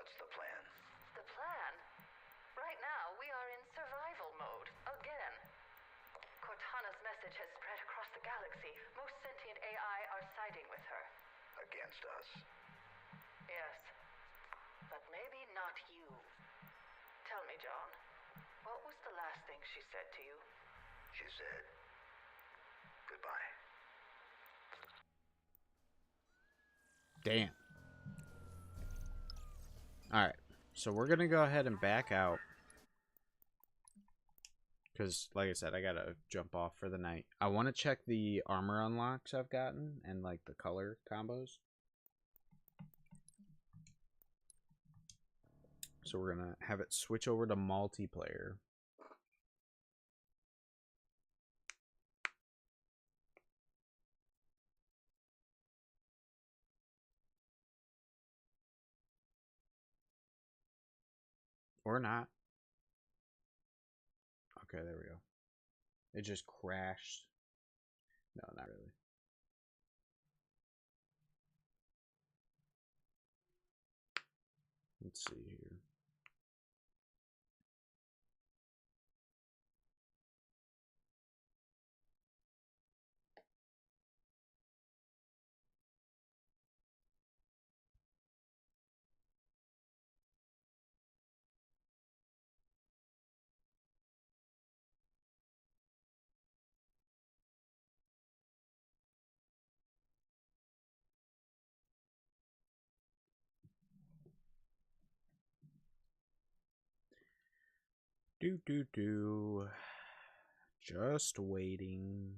what's the plan? The plan? are in survival mode again. Cortana's message has spread across the galaxy. Most sentient AI are siding with her. Against us. Yes. But maybe not you. Tell me, John, what was the last thing she said to you? She said, goodbye. Damn. Alright, so we're gonna go ahead and back out. Because, like I said, I gotta jump off for the night. I want to check the armor unlocks I've gotten and, like, the color combos. So we're gonna have it switch over to multiplayer. Or not. Okay, there we go. It just crashed. No, not really. Let's see here. Do. Just waiting.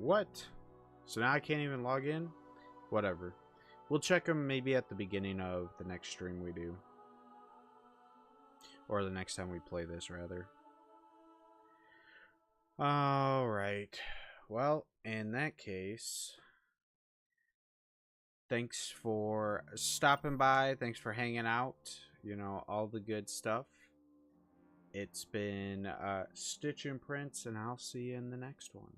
What? So now I can't even log in? Whatever. We'll check them maybe at the beginning of the next stream we do. Or the next time we play this, rather. Alright. Well, in that case, thanks for stopping by. Thanks for hanging out. You know, all the good stuff. It's been Stitch and Prince, and I'll see you in the next one.